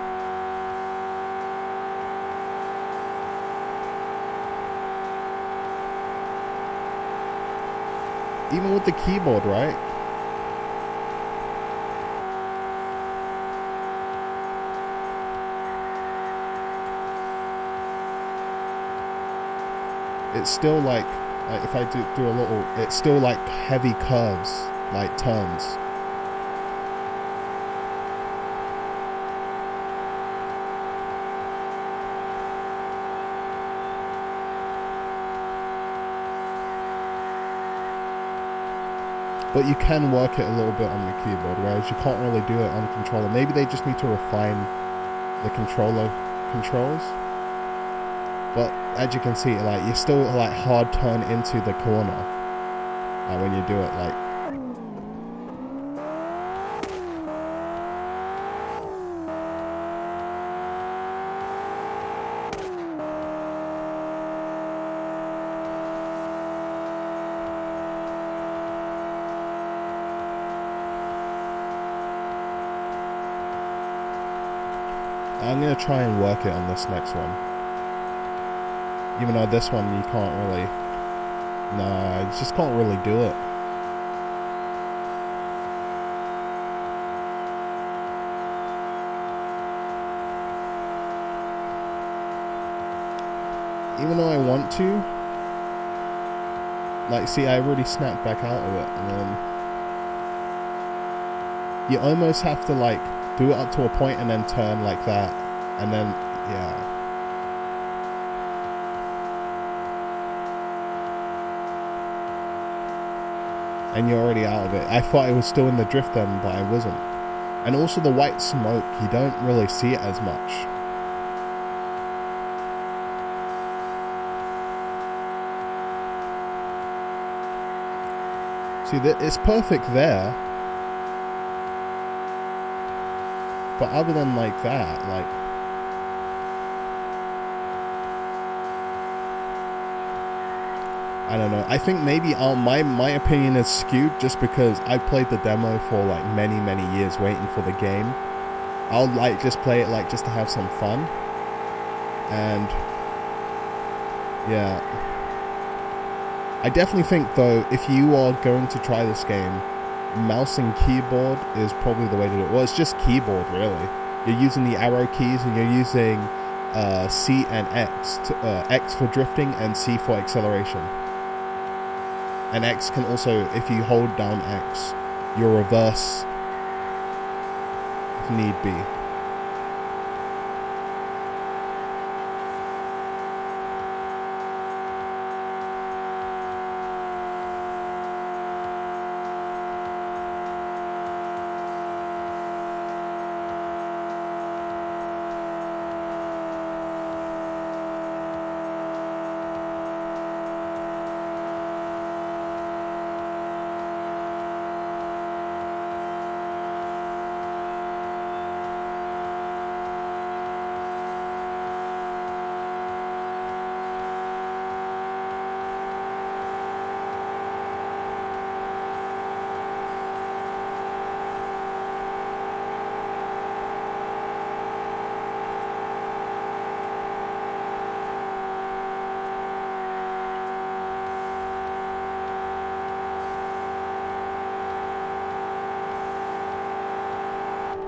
Even with the keyboard, right? It's still like if I do a little, it's still like heavy curves, like turns. But you can work it a little bit on the keyboard, whereas you can't really do it on the controller. Maybe they just need to refine the controller controls. But as you can see, like, you still like hard turn into the corner when you do it, like. I'm gonna try and work it on this next one. Even though this one you can't really... Nah, you just can't really do it. Even though I want to... Like, see, I already snapped back out of it, and then... You almost have to, like, do it up to a point and then turn like that. And then, yeah. And you're already out of it. I thought it was still in the drift then, but I wasn't. And also the white smoke, you don't really see it as much. See, it's perfect there. But other than like that, like... I don't know. I think maybe my opinion is skewed just because I played the demo for like many years waiting for the game. I'll like just play it like just to have some fun. And yeah. I definitely think though, if you are going to try this game, mouse and keyboard is probably the way to do it. Well, it's just keyboard really. You're using the arrow keys and you're using C and X. X for drifting and C for acceleration. And X can also, if you hold down X, you'll reverse if need be.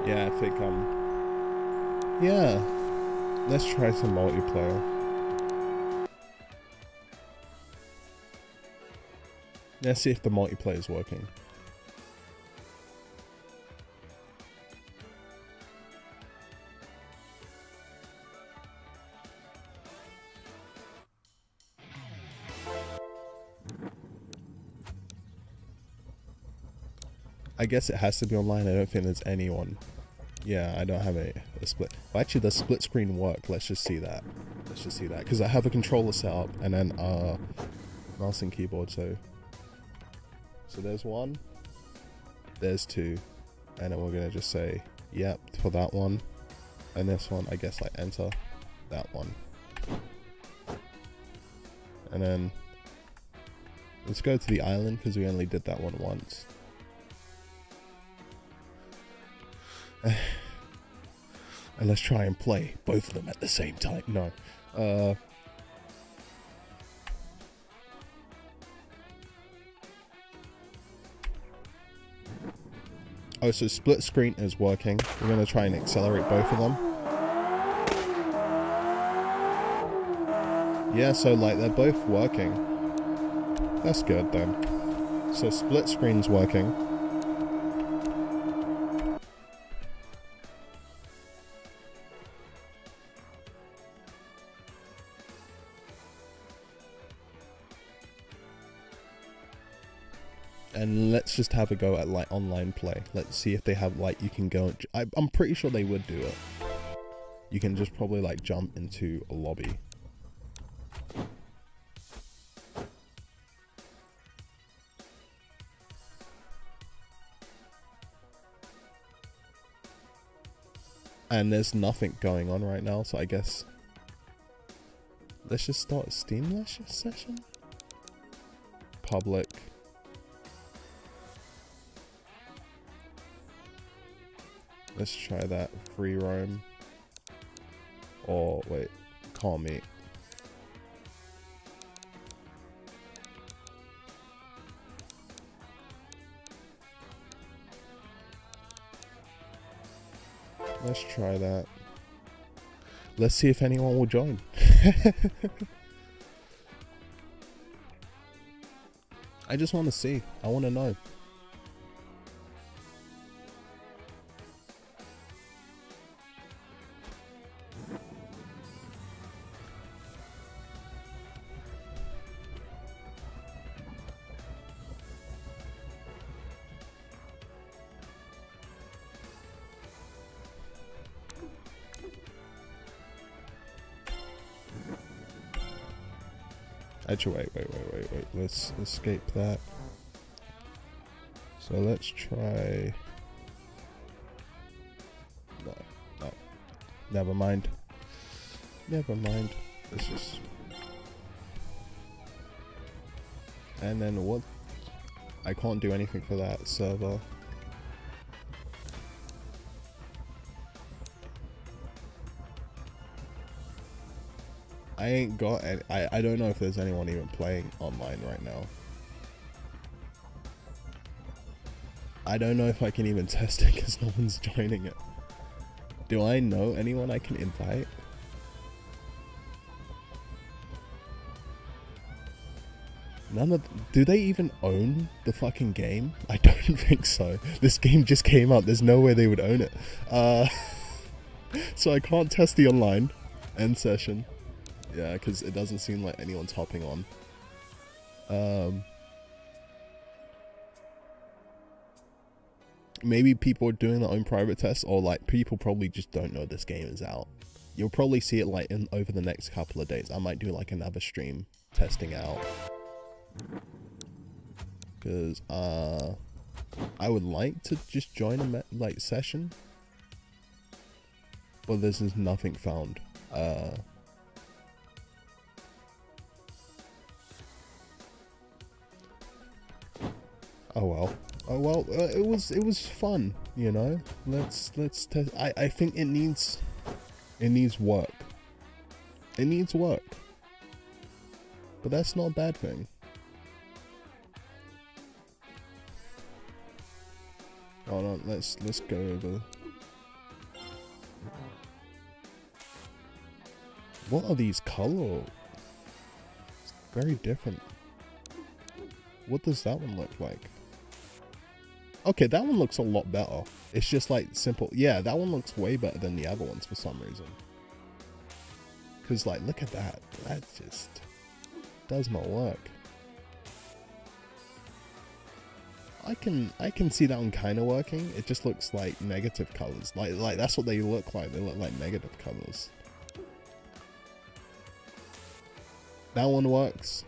Yeah, I think yeah, let's try some multiplayer. Let's see if the multiplayer is working. I guess it has to be online. I don't think there's anyone. Yeah, I don't have a split. Well, actually, does split screen work? Let's just see that. Let's just see that. Because I have a controller set up and then mouse and keyboard. So there's one. There's two. And then we're going to just say, yep, for that one. And this one, I guess, like enter that one. And then let's go to the island because we only did that one once. And let's try and play both of them at the same time. No. Oh, so split screen is working. We're going to try and accelerate both of them. Yeah, so like they're both working. That's good then. So split screen's working. And let's just have a go at like online play. Let's see if they have like, you can go, I'm pretty sure they would do it. You can just probably like jump into a lobby. And there's nothing going on right now, so I guess let's just start a Steam session. Public. Let's try that. Free roam. Or wait, call me. Let's try that. Let's see if anyone will join. I just want to see. I want to know. Actually, wait. Let's escape that. So let's try. No. Never mind. Let's just. And then what? I can't do anything for that server. I ain't got any, I don't know if there's anyone even playing online right now. I don't know if I can even test it because no one's joining it. Do I know anyone I can invite? Do they even own the fucking game? I don't think so. This game just came out. There's no way they would own it. So I can't test the online end session. Yeah, because it doesn't seem like anyone's hopping on. Maybe people are doing their own private tests, or like people probably just don't know this game is out. You'll probably see it like over the next couple of days. I might do like another stream testing out. Because I would like to just join a session. But this is nothing found. Oh well, it was fun, you know. Let's test. I think it needs work. It needs work, but that's not a bad thing. Hold on, let's go over. What are these colors? It's very different. What does that one look like? Okay, that one looks a lot better. It's just like simple. Yeah, that one looks way better than the other ones for some reason. Because like, look at that. That just does not work. I can see that one kind of working. It just looks like negative colors. Like that's what they look like. They look like negative colors. That one works.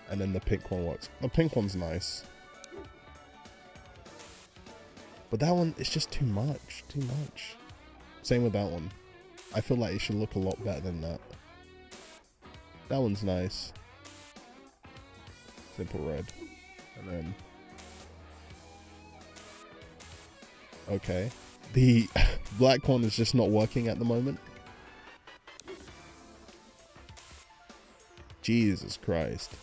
And then the pink one works. The pink one's nice. But that one, it's just too much. Too much. Same with that one. I feel like it should look a lot better than that. That one's nice. Simple red. And then... okay. The black one is just not working at the moment. Jesus Christ.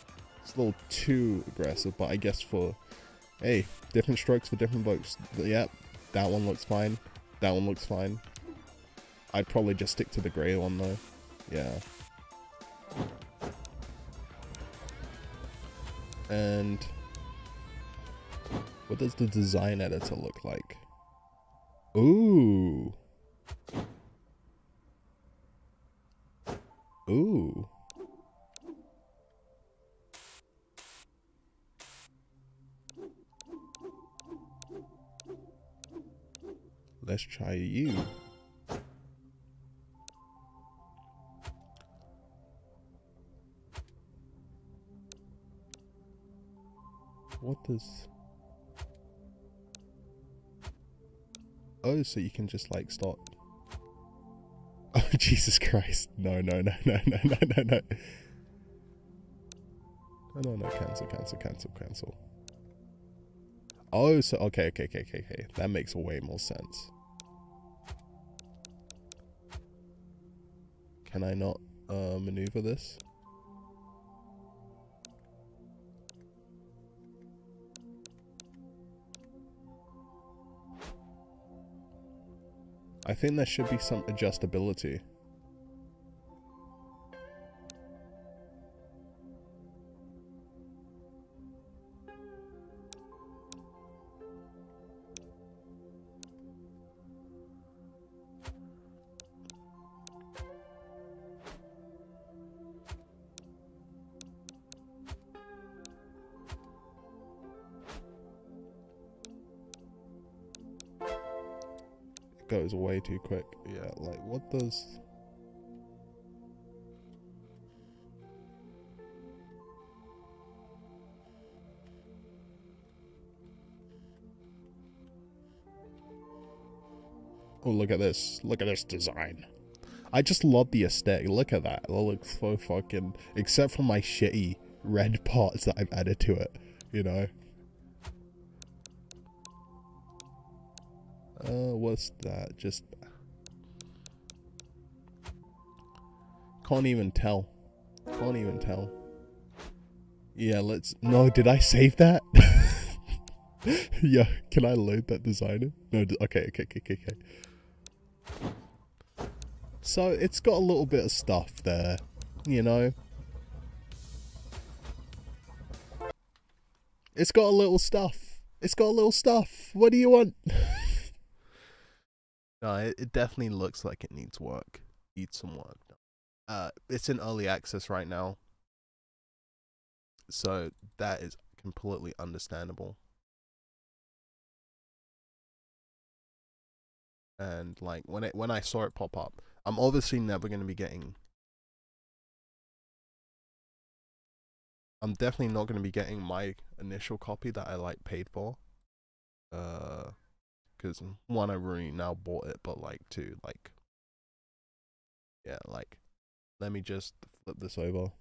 It's a little too aggressive, but I guess for... hey, different strokes for different folks. Yep, that one looks fine. That one looks fine. I'd probably just stick to the grey one though. Yeah. And... what does the design editor look like? Ooh. Ooh. Let's try you. What does... oh, so you can just like start... oh, Jesus Christ. No, no, no, no, no, no, no, no. No, no, no, cancel, cancel, cancel, cancel. Oh, so, okay. That makes way more sense. Can I not maneuver this? I think there should be some adjustability. Goes way too quick. Yeah, like what does... oh, look at this. Look at this design. I just love the aesthetic. Look at that. It looks so fucking... except for my shitty red parts that I've added to it, you know? What's that? Just... can't even tell. Can't even tell. Yeah, let's... no, did I save that? Yeah, can I load that designer? No, okay. So, it's got a little bit of stuff there, you know? It's got a little stuff. It's got a little stuff. What do you want? No, it definitely looks like it needs work. Needs some work. It's in early access right now, so that is completely understandable. And like when I saw it pop up, I'm obviously never going to be getting... I'm definitely not going to be getting my initial copy that I like paid for. Because one, I've already now bought it, but like two, like, yeah, like, let me just flip this over.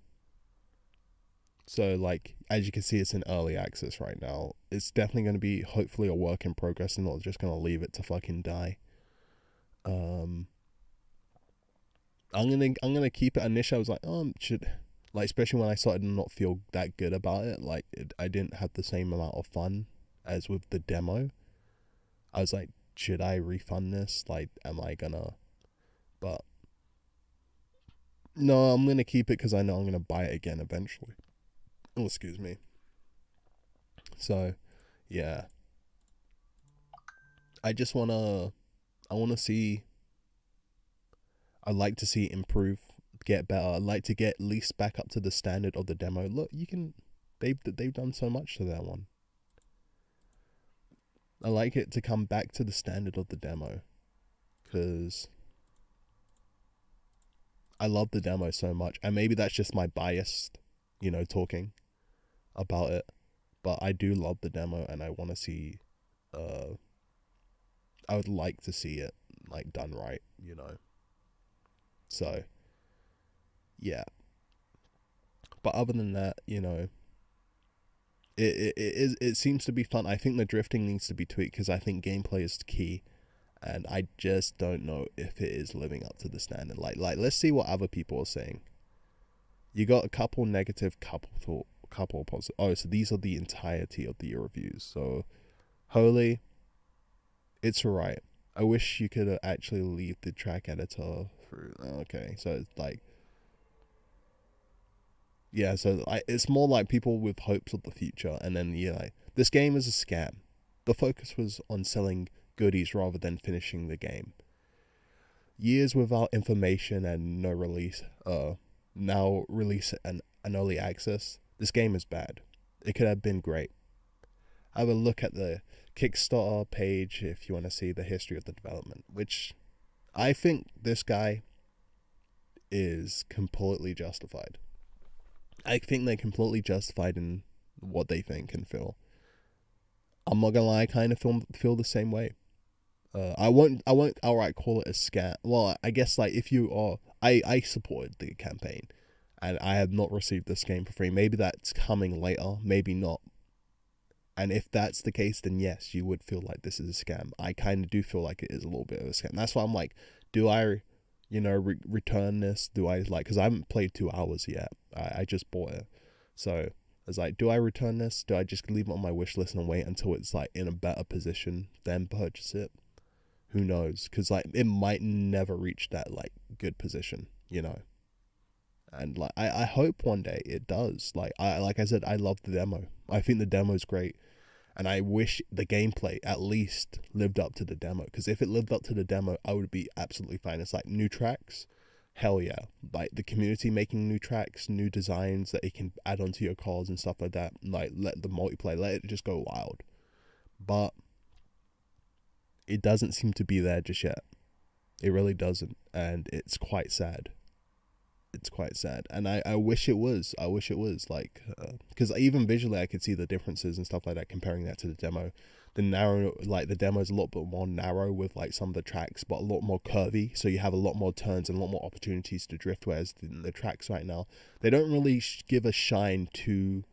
So like, as you can see, it's in early access right now. It's definitely going to be hopefully a work in progress and not just going to leave it to fucking die. I'm gonna keep it. Initially I was like, oh, should, like, especially when I started to not feel that good about it, like I didn't have the same amount of fun as with the demo. I was like, should I refund this? Like, am I gonna... but no, I'm gonna keep it because I know I'm gonna buy it again eventually. Oh, excuse me. So, yeah. I just wanna... I wanna see... I'd like to see it improve, get better. I'd like to get at least back up to the standard of the demo. Look, you can... They've done so much to that one. I like it to come back to the standard of the demo, because I love the demo so much, and maybe that's just my bias, talking about it. But I do love the demo, and I want to see. I would like to see it like done right, So, yeah. But other than that, it seems to be fun. I think the drifting needs to be tweaked because I think gameplay is key, and I just don't know if it is living up to the standard. Like let's see what other people are saying. You got a couple negative, couple positive. Oh, so these are the entirety of the reviews. So, Holy, it's alright. I wish you could actually leave the track editor through. Okay, so it's like, yeah, so it's more like people with hopes of the future, and then this game is a scam. The focus was on selling goodies rather than finishing the game. Years without information and no release. Now release an early access. This game is bad. It could have been great. Have a look at the Kickstarter page if you want to see the history of the development, which I think this guy is completely justified. I think they're completely justified in what they think and feel. I'm not gonna lie, I kind of feel the same way. I won't outright call it a scam. Well, I guess like if you are, I supported the campaign, and I have not received this game for free. Maybe that's coming later, maybe not. And if that's the case, then yes, you would feel like this is a scam. I kind of do feel like it is a little bit of a scam. That's why I'm like, do I, return this? Do I because I haven't played 2 hours yet. I just bought it, so I was like, do I return this? Do I just leave it on my wish list and wait until it's like in a better position, then purchase it? Who knows? Because like it might never reach that like good position, And like I hope one day it does. Like I said, I love the demo. I think the demo is great, and I wish the gameplay at least lived up to the demo. Because if it lived up to the demo, I would be absolutely fine. It's like new tracks, hell yeah! Like the community making new tracks, new designs that it can add onto your cars and stuff like that. Like let the multiplayer, let it just go wild. But it doesn't seem to be there just yet. It really doesn't, and it's quite sad. It's quite sad, and I wish it was. I wish it was like, because even visually I could see the differences and stuff like that. Comparing that to the demo, the demo is a lot bit more narrow with like some of the tracks, but a lot more curvy. So you have a lot more turns and a lot more opportunities to drift. Whereas the tracks right now, they don't really give a shine to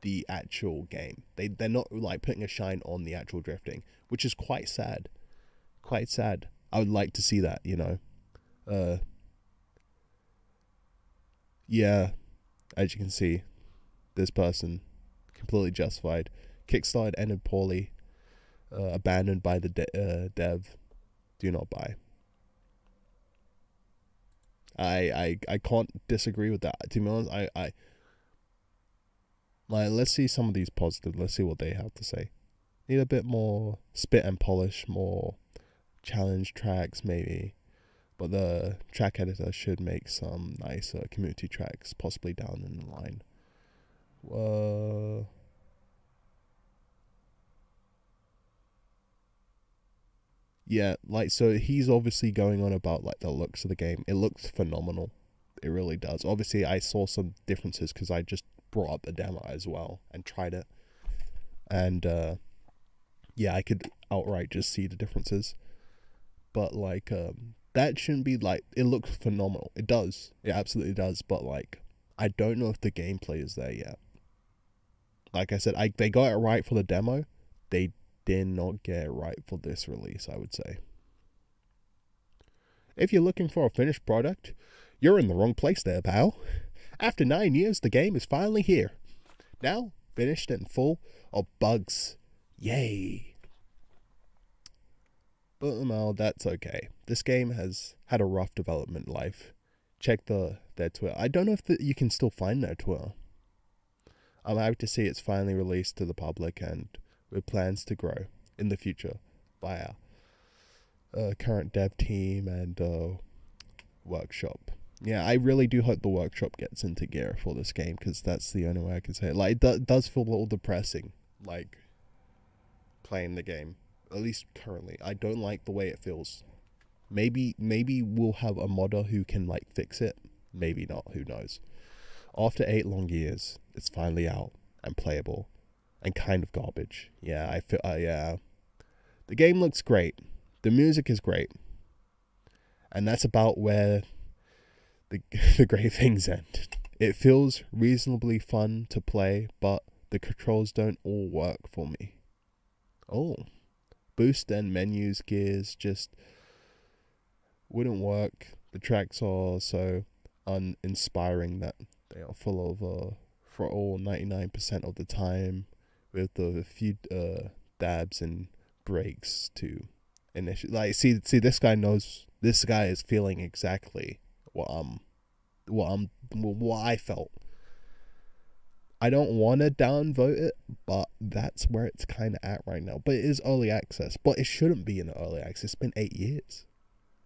the actual game. They're not like putting a shine on the actual drifting, which is quite sad. Quite sad. I would like to see that, yeah, as you can see, this person completely justified. Kickstarter ended poorly. Abandoned by the dev. Do not buy. I can't disagree with that. To be honest, I like, let's see some of these positives. Let's see what they have to say. Need a bit more spit and polish, more challenge tracks maybe. But the track editor should make some nice community tracks, possibly down in the line. Yeah, like, so he's obviously going on about like the looks of the game. It looks phenomenal. It really does. Obviously, I saw some differences because I just brought up the demo as well and tried it. And yeah, I could outright just see the differences. But like, that shouldn't be like, it looks phenomenal. It does. It absolutely does. But like, I don't know if the gameplay is there yet. Like I said, they got it right for the demo. They did not get it right for this release, I would say. If you're looking for a finished product, you're in the wrong place there, pal. After 9 years, the game is finally here. Now, finished and full of bugs. Yay. But well, that's okay. This game has had a rough development life. Check their Twitter. I don't know if you can still find their Twitter. I'm happy to see it's finally released to the public, and with plans to grow in the future by our current dev team and workshop. Yeah, I really do hope the workshop gets into gear for this game, because that's the only way I can say it. Like, it does feel a little depressing, like, playing the game. At least currently, I don't like the way it feels. Maybe we'll have a modder who can like fix it. Maybe not. Who knows? After 8 long years, it's finally out and playable, and kind of garbage. Yeah, I feel. Yeah, the game looks great. The music is great, and that's about where the the great things end. It feels reasonably fun to play, but the controls don't all work for me. Oh, boost and menus gears just wouldn't work. The tracks are so uninspiring that they are full of for all 99% of the time, with the few dabs and breaks to initiate. Like, see, this guy knows. This guy is feeling exactly what I felt. I don't want to downvote it, but that's where it's kind of at right now. But it is early access, but it shouldn't be in early access. It's been 8 years.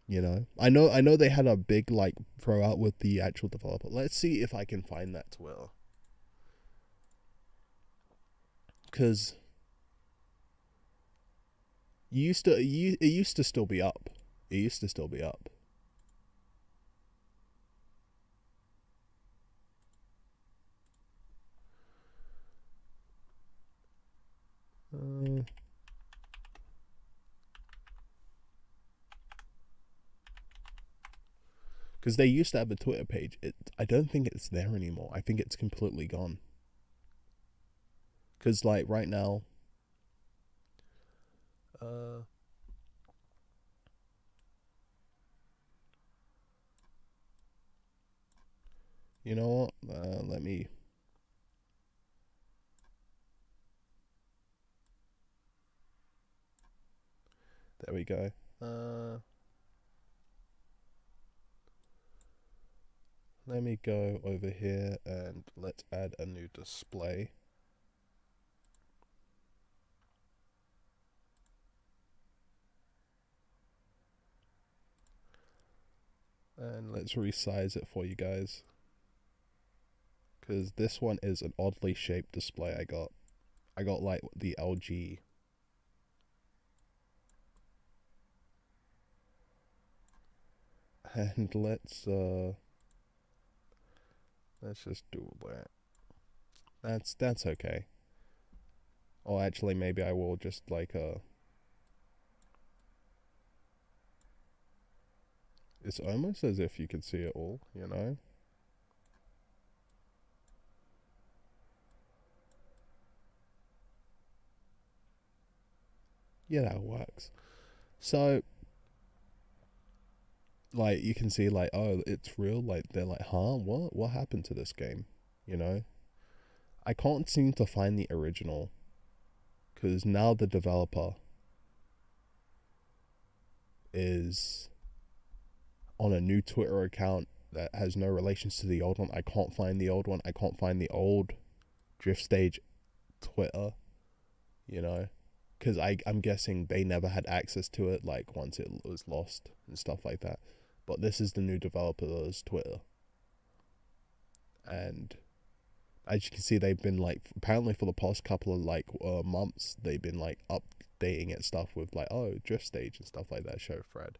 You know, I know they had a big like throw out with the actual developer. Let's see if I can find that Twitter, because it used to still be up. It used to still be up. Because they used to have a Twitter page. I don't think it's there anymore. I think it's completely gone. Because like right now, you know what? Let me. There we go. Let me go over here and let's add a new display. And let's resize it for you guys, because this one is an oddly shaped display I got. I got like the LG. And let's just do that. That's okay. Or actually, maybe I will just like it's almost as if you can see it all, you know? Yeah, that works. So, like, you can see, like, oh, it's real. Like, they're like, huh? What happened to this game? You know? I can't seem to find the original, because now the developer is on a new Twitter account that has no relations to the old one. I can't find the old one. I can't find the old Drift Stage Twitter, you know? Because I'm guessing they never had access to it, like, once it was lost and stuff like that. But this is the new developer's Twitter. And as you can see, they've been, like, apparently for the past couple of, like, months, they've been, like, updating it stuff with, like, oh, Drift Stage and stuff like that, show Fred.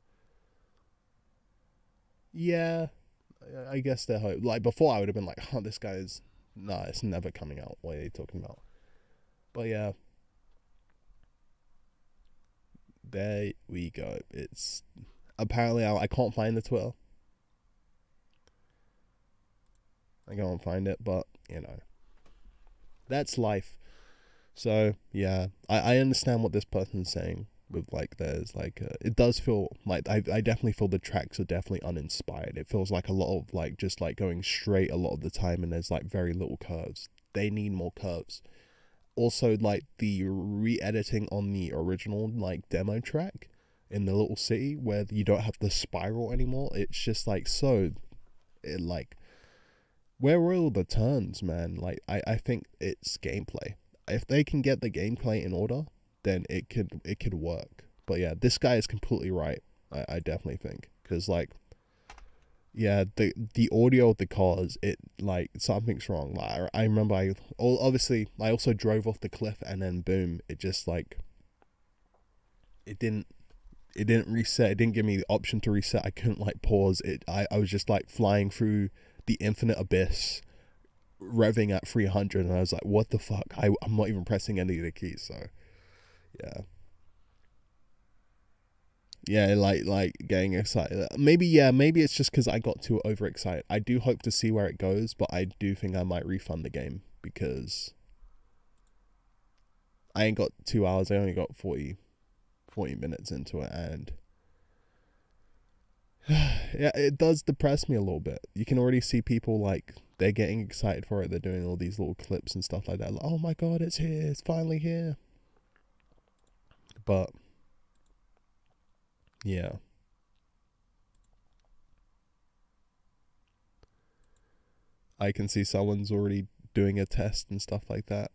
Yeah, I guess they're hope. Like, before I would have been like, oh, this guy's... Nah, it's never coming out. What are you talking about? But yeah. There we go. It's... Apparently, I can't find the Twitter. I can't find it, but, you know. That's life. So, yeah. I understand what this person's saying. With like, there's like it does feel like I definitely feel the tracks are definitely uninspired. It feels like a lot of like just like going straight a lot of the time, and there's like very little curves. They need more curves. Also, like the re-editing on the original like demo track in the little city where you don't have the spiral anymore. It's just like so, it like, where were all the turns, man? Like I think it's gameplay. If they can get the gameplay in order, then it could work. But yeah, this guy is completely right. I definitely think, because like, yeah, the audio of the cars, it like something's wrong. Like I remember obviously I also drove off the cliff, and then boom, it just like it didn't reset. It didn't give me the option to reset. I couldn't like pause it. I was just like flying through the infinite abyss, revving at 300, and I was like, what the fuck? I'm not even pressing any of the keys. So yeah, like getting excited. Maybe it's just because I got too overexcited. I do hope to see where it goes, but I do think I might refund the game because I ain't got 2 hours. I only got 40 minutes into it, and yeah, it does depress me a little bit. You can already see people like they're getting excited for it. They're doing all these little clips and stuff like that. Like, oh my god, it's here! It's finally here. But yeah, I can see someone's already doing a test and stuff like that.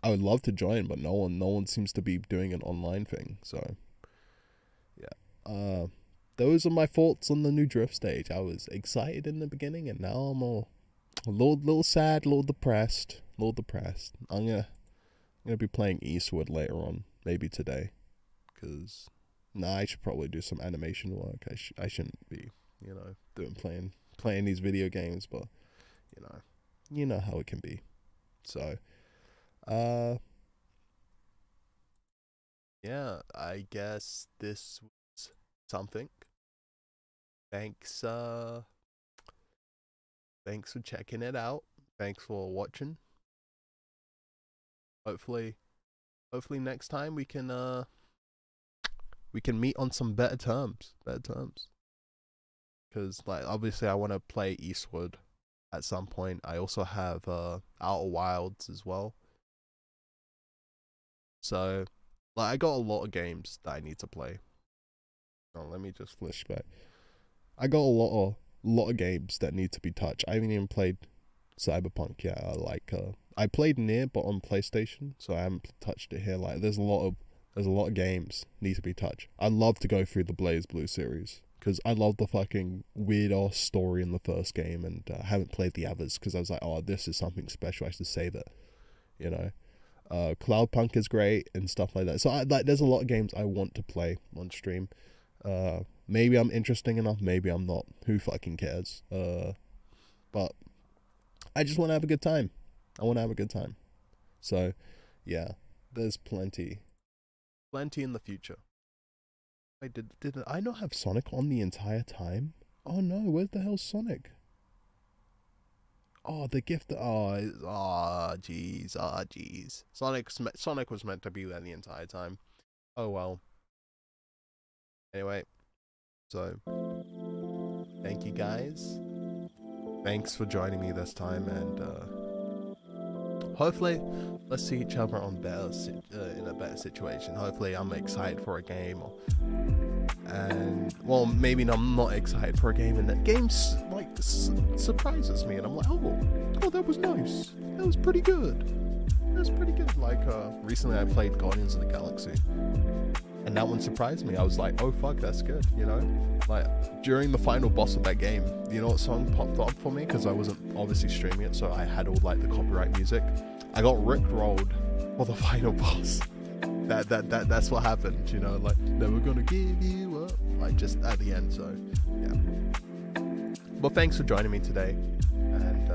I would love to join, but no one seems to be doing an online thing. So yeah, those are my thoughts on the new Drift stage. I was excited in the beginning, and now I'm a little sad, a little depressed. I'm gonna be playing Eastwood later on, maybe today, because I should probably do some animation work. I shouldn't be, playing these video games, but you know how it can be. So yeah, I guess this was something. Thanks for checking it out. Thanks for watching. Hopefully next time we can meet on some better terms. Because like obviously I want to play Eastwood at some point. I also have Outer Wilds as well. So like I got a lot of games that I need to play. Oh, let me just flash back. I got a lot of games that need to be touched. I haven't even played Cyberpunk yet. I played Nier, but on PlayStation, so I haven't touched it here. Like there's a lot of games need to be touched. I'd love to go through the BlazBlue series because I love the fucking weird ass story in the first game, and I haven't played the others because I was like, oh, this is something special. I should save it, Cloudpunk is great and stuff like that. So there's a lot of games I want to play on stream. Maybe I'm interesting enough, maybe I'm not. Who fucking cares? But I just want to have a good time. So, yeah, there's plenty in the future. Wait, did I not have Sonic on the entire time? Oh no, where the hell's Sonic? Oh, the gift. Jeez. Sonic was meant to be there the entire time. Oh well. Anyway, so thank you guys. Thanks for joining me this time, and hopefully let's see each other on in a better situation. Hopefully I'm excited for a game, and well, maybe I'm not excited for a game, and that game like surprises me, and I'm like, oh, that was nice. That was pretty good. Like recently I played Guardians of the Galaxy, and that one surprised me. I was like, oh fuck, that's good, Like during the final boss of that game, you know what song popped up for me? Because I wasn't obviously streaming it, so I had all like the copyright music. I got rickrolled for the final boss. That's what happened, like never gonna give you up, like just at the end. So yeah. But thanks for joining me today, and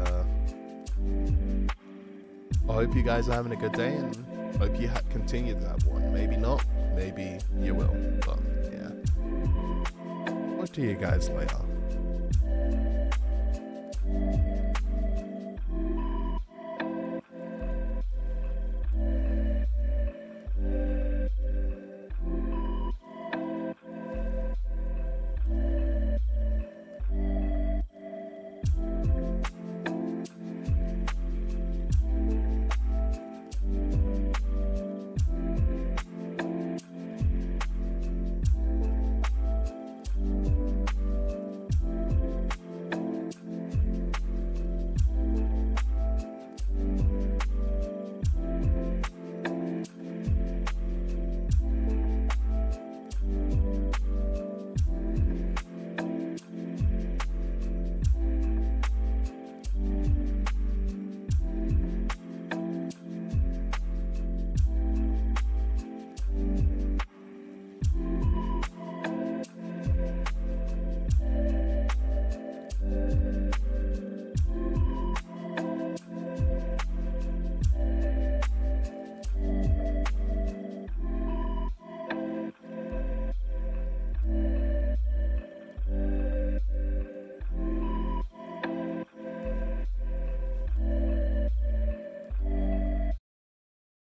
I hope you guys are having a good day, and hope you continue to have one. Maybe not, maybe you will, but yeah. Talk to you guys later.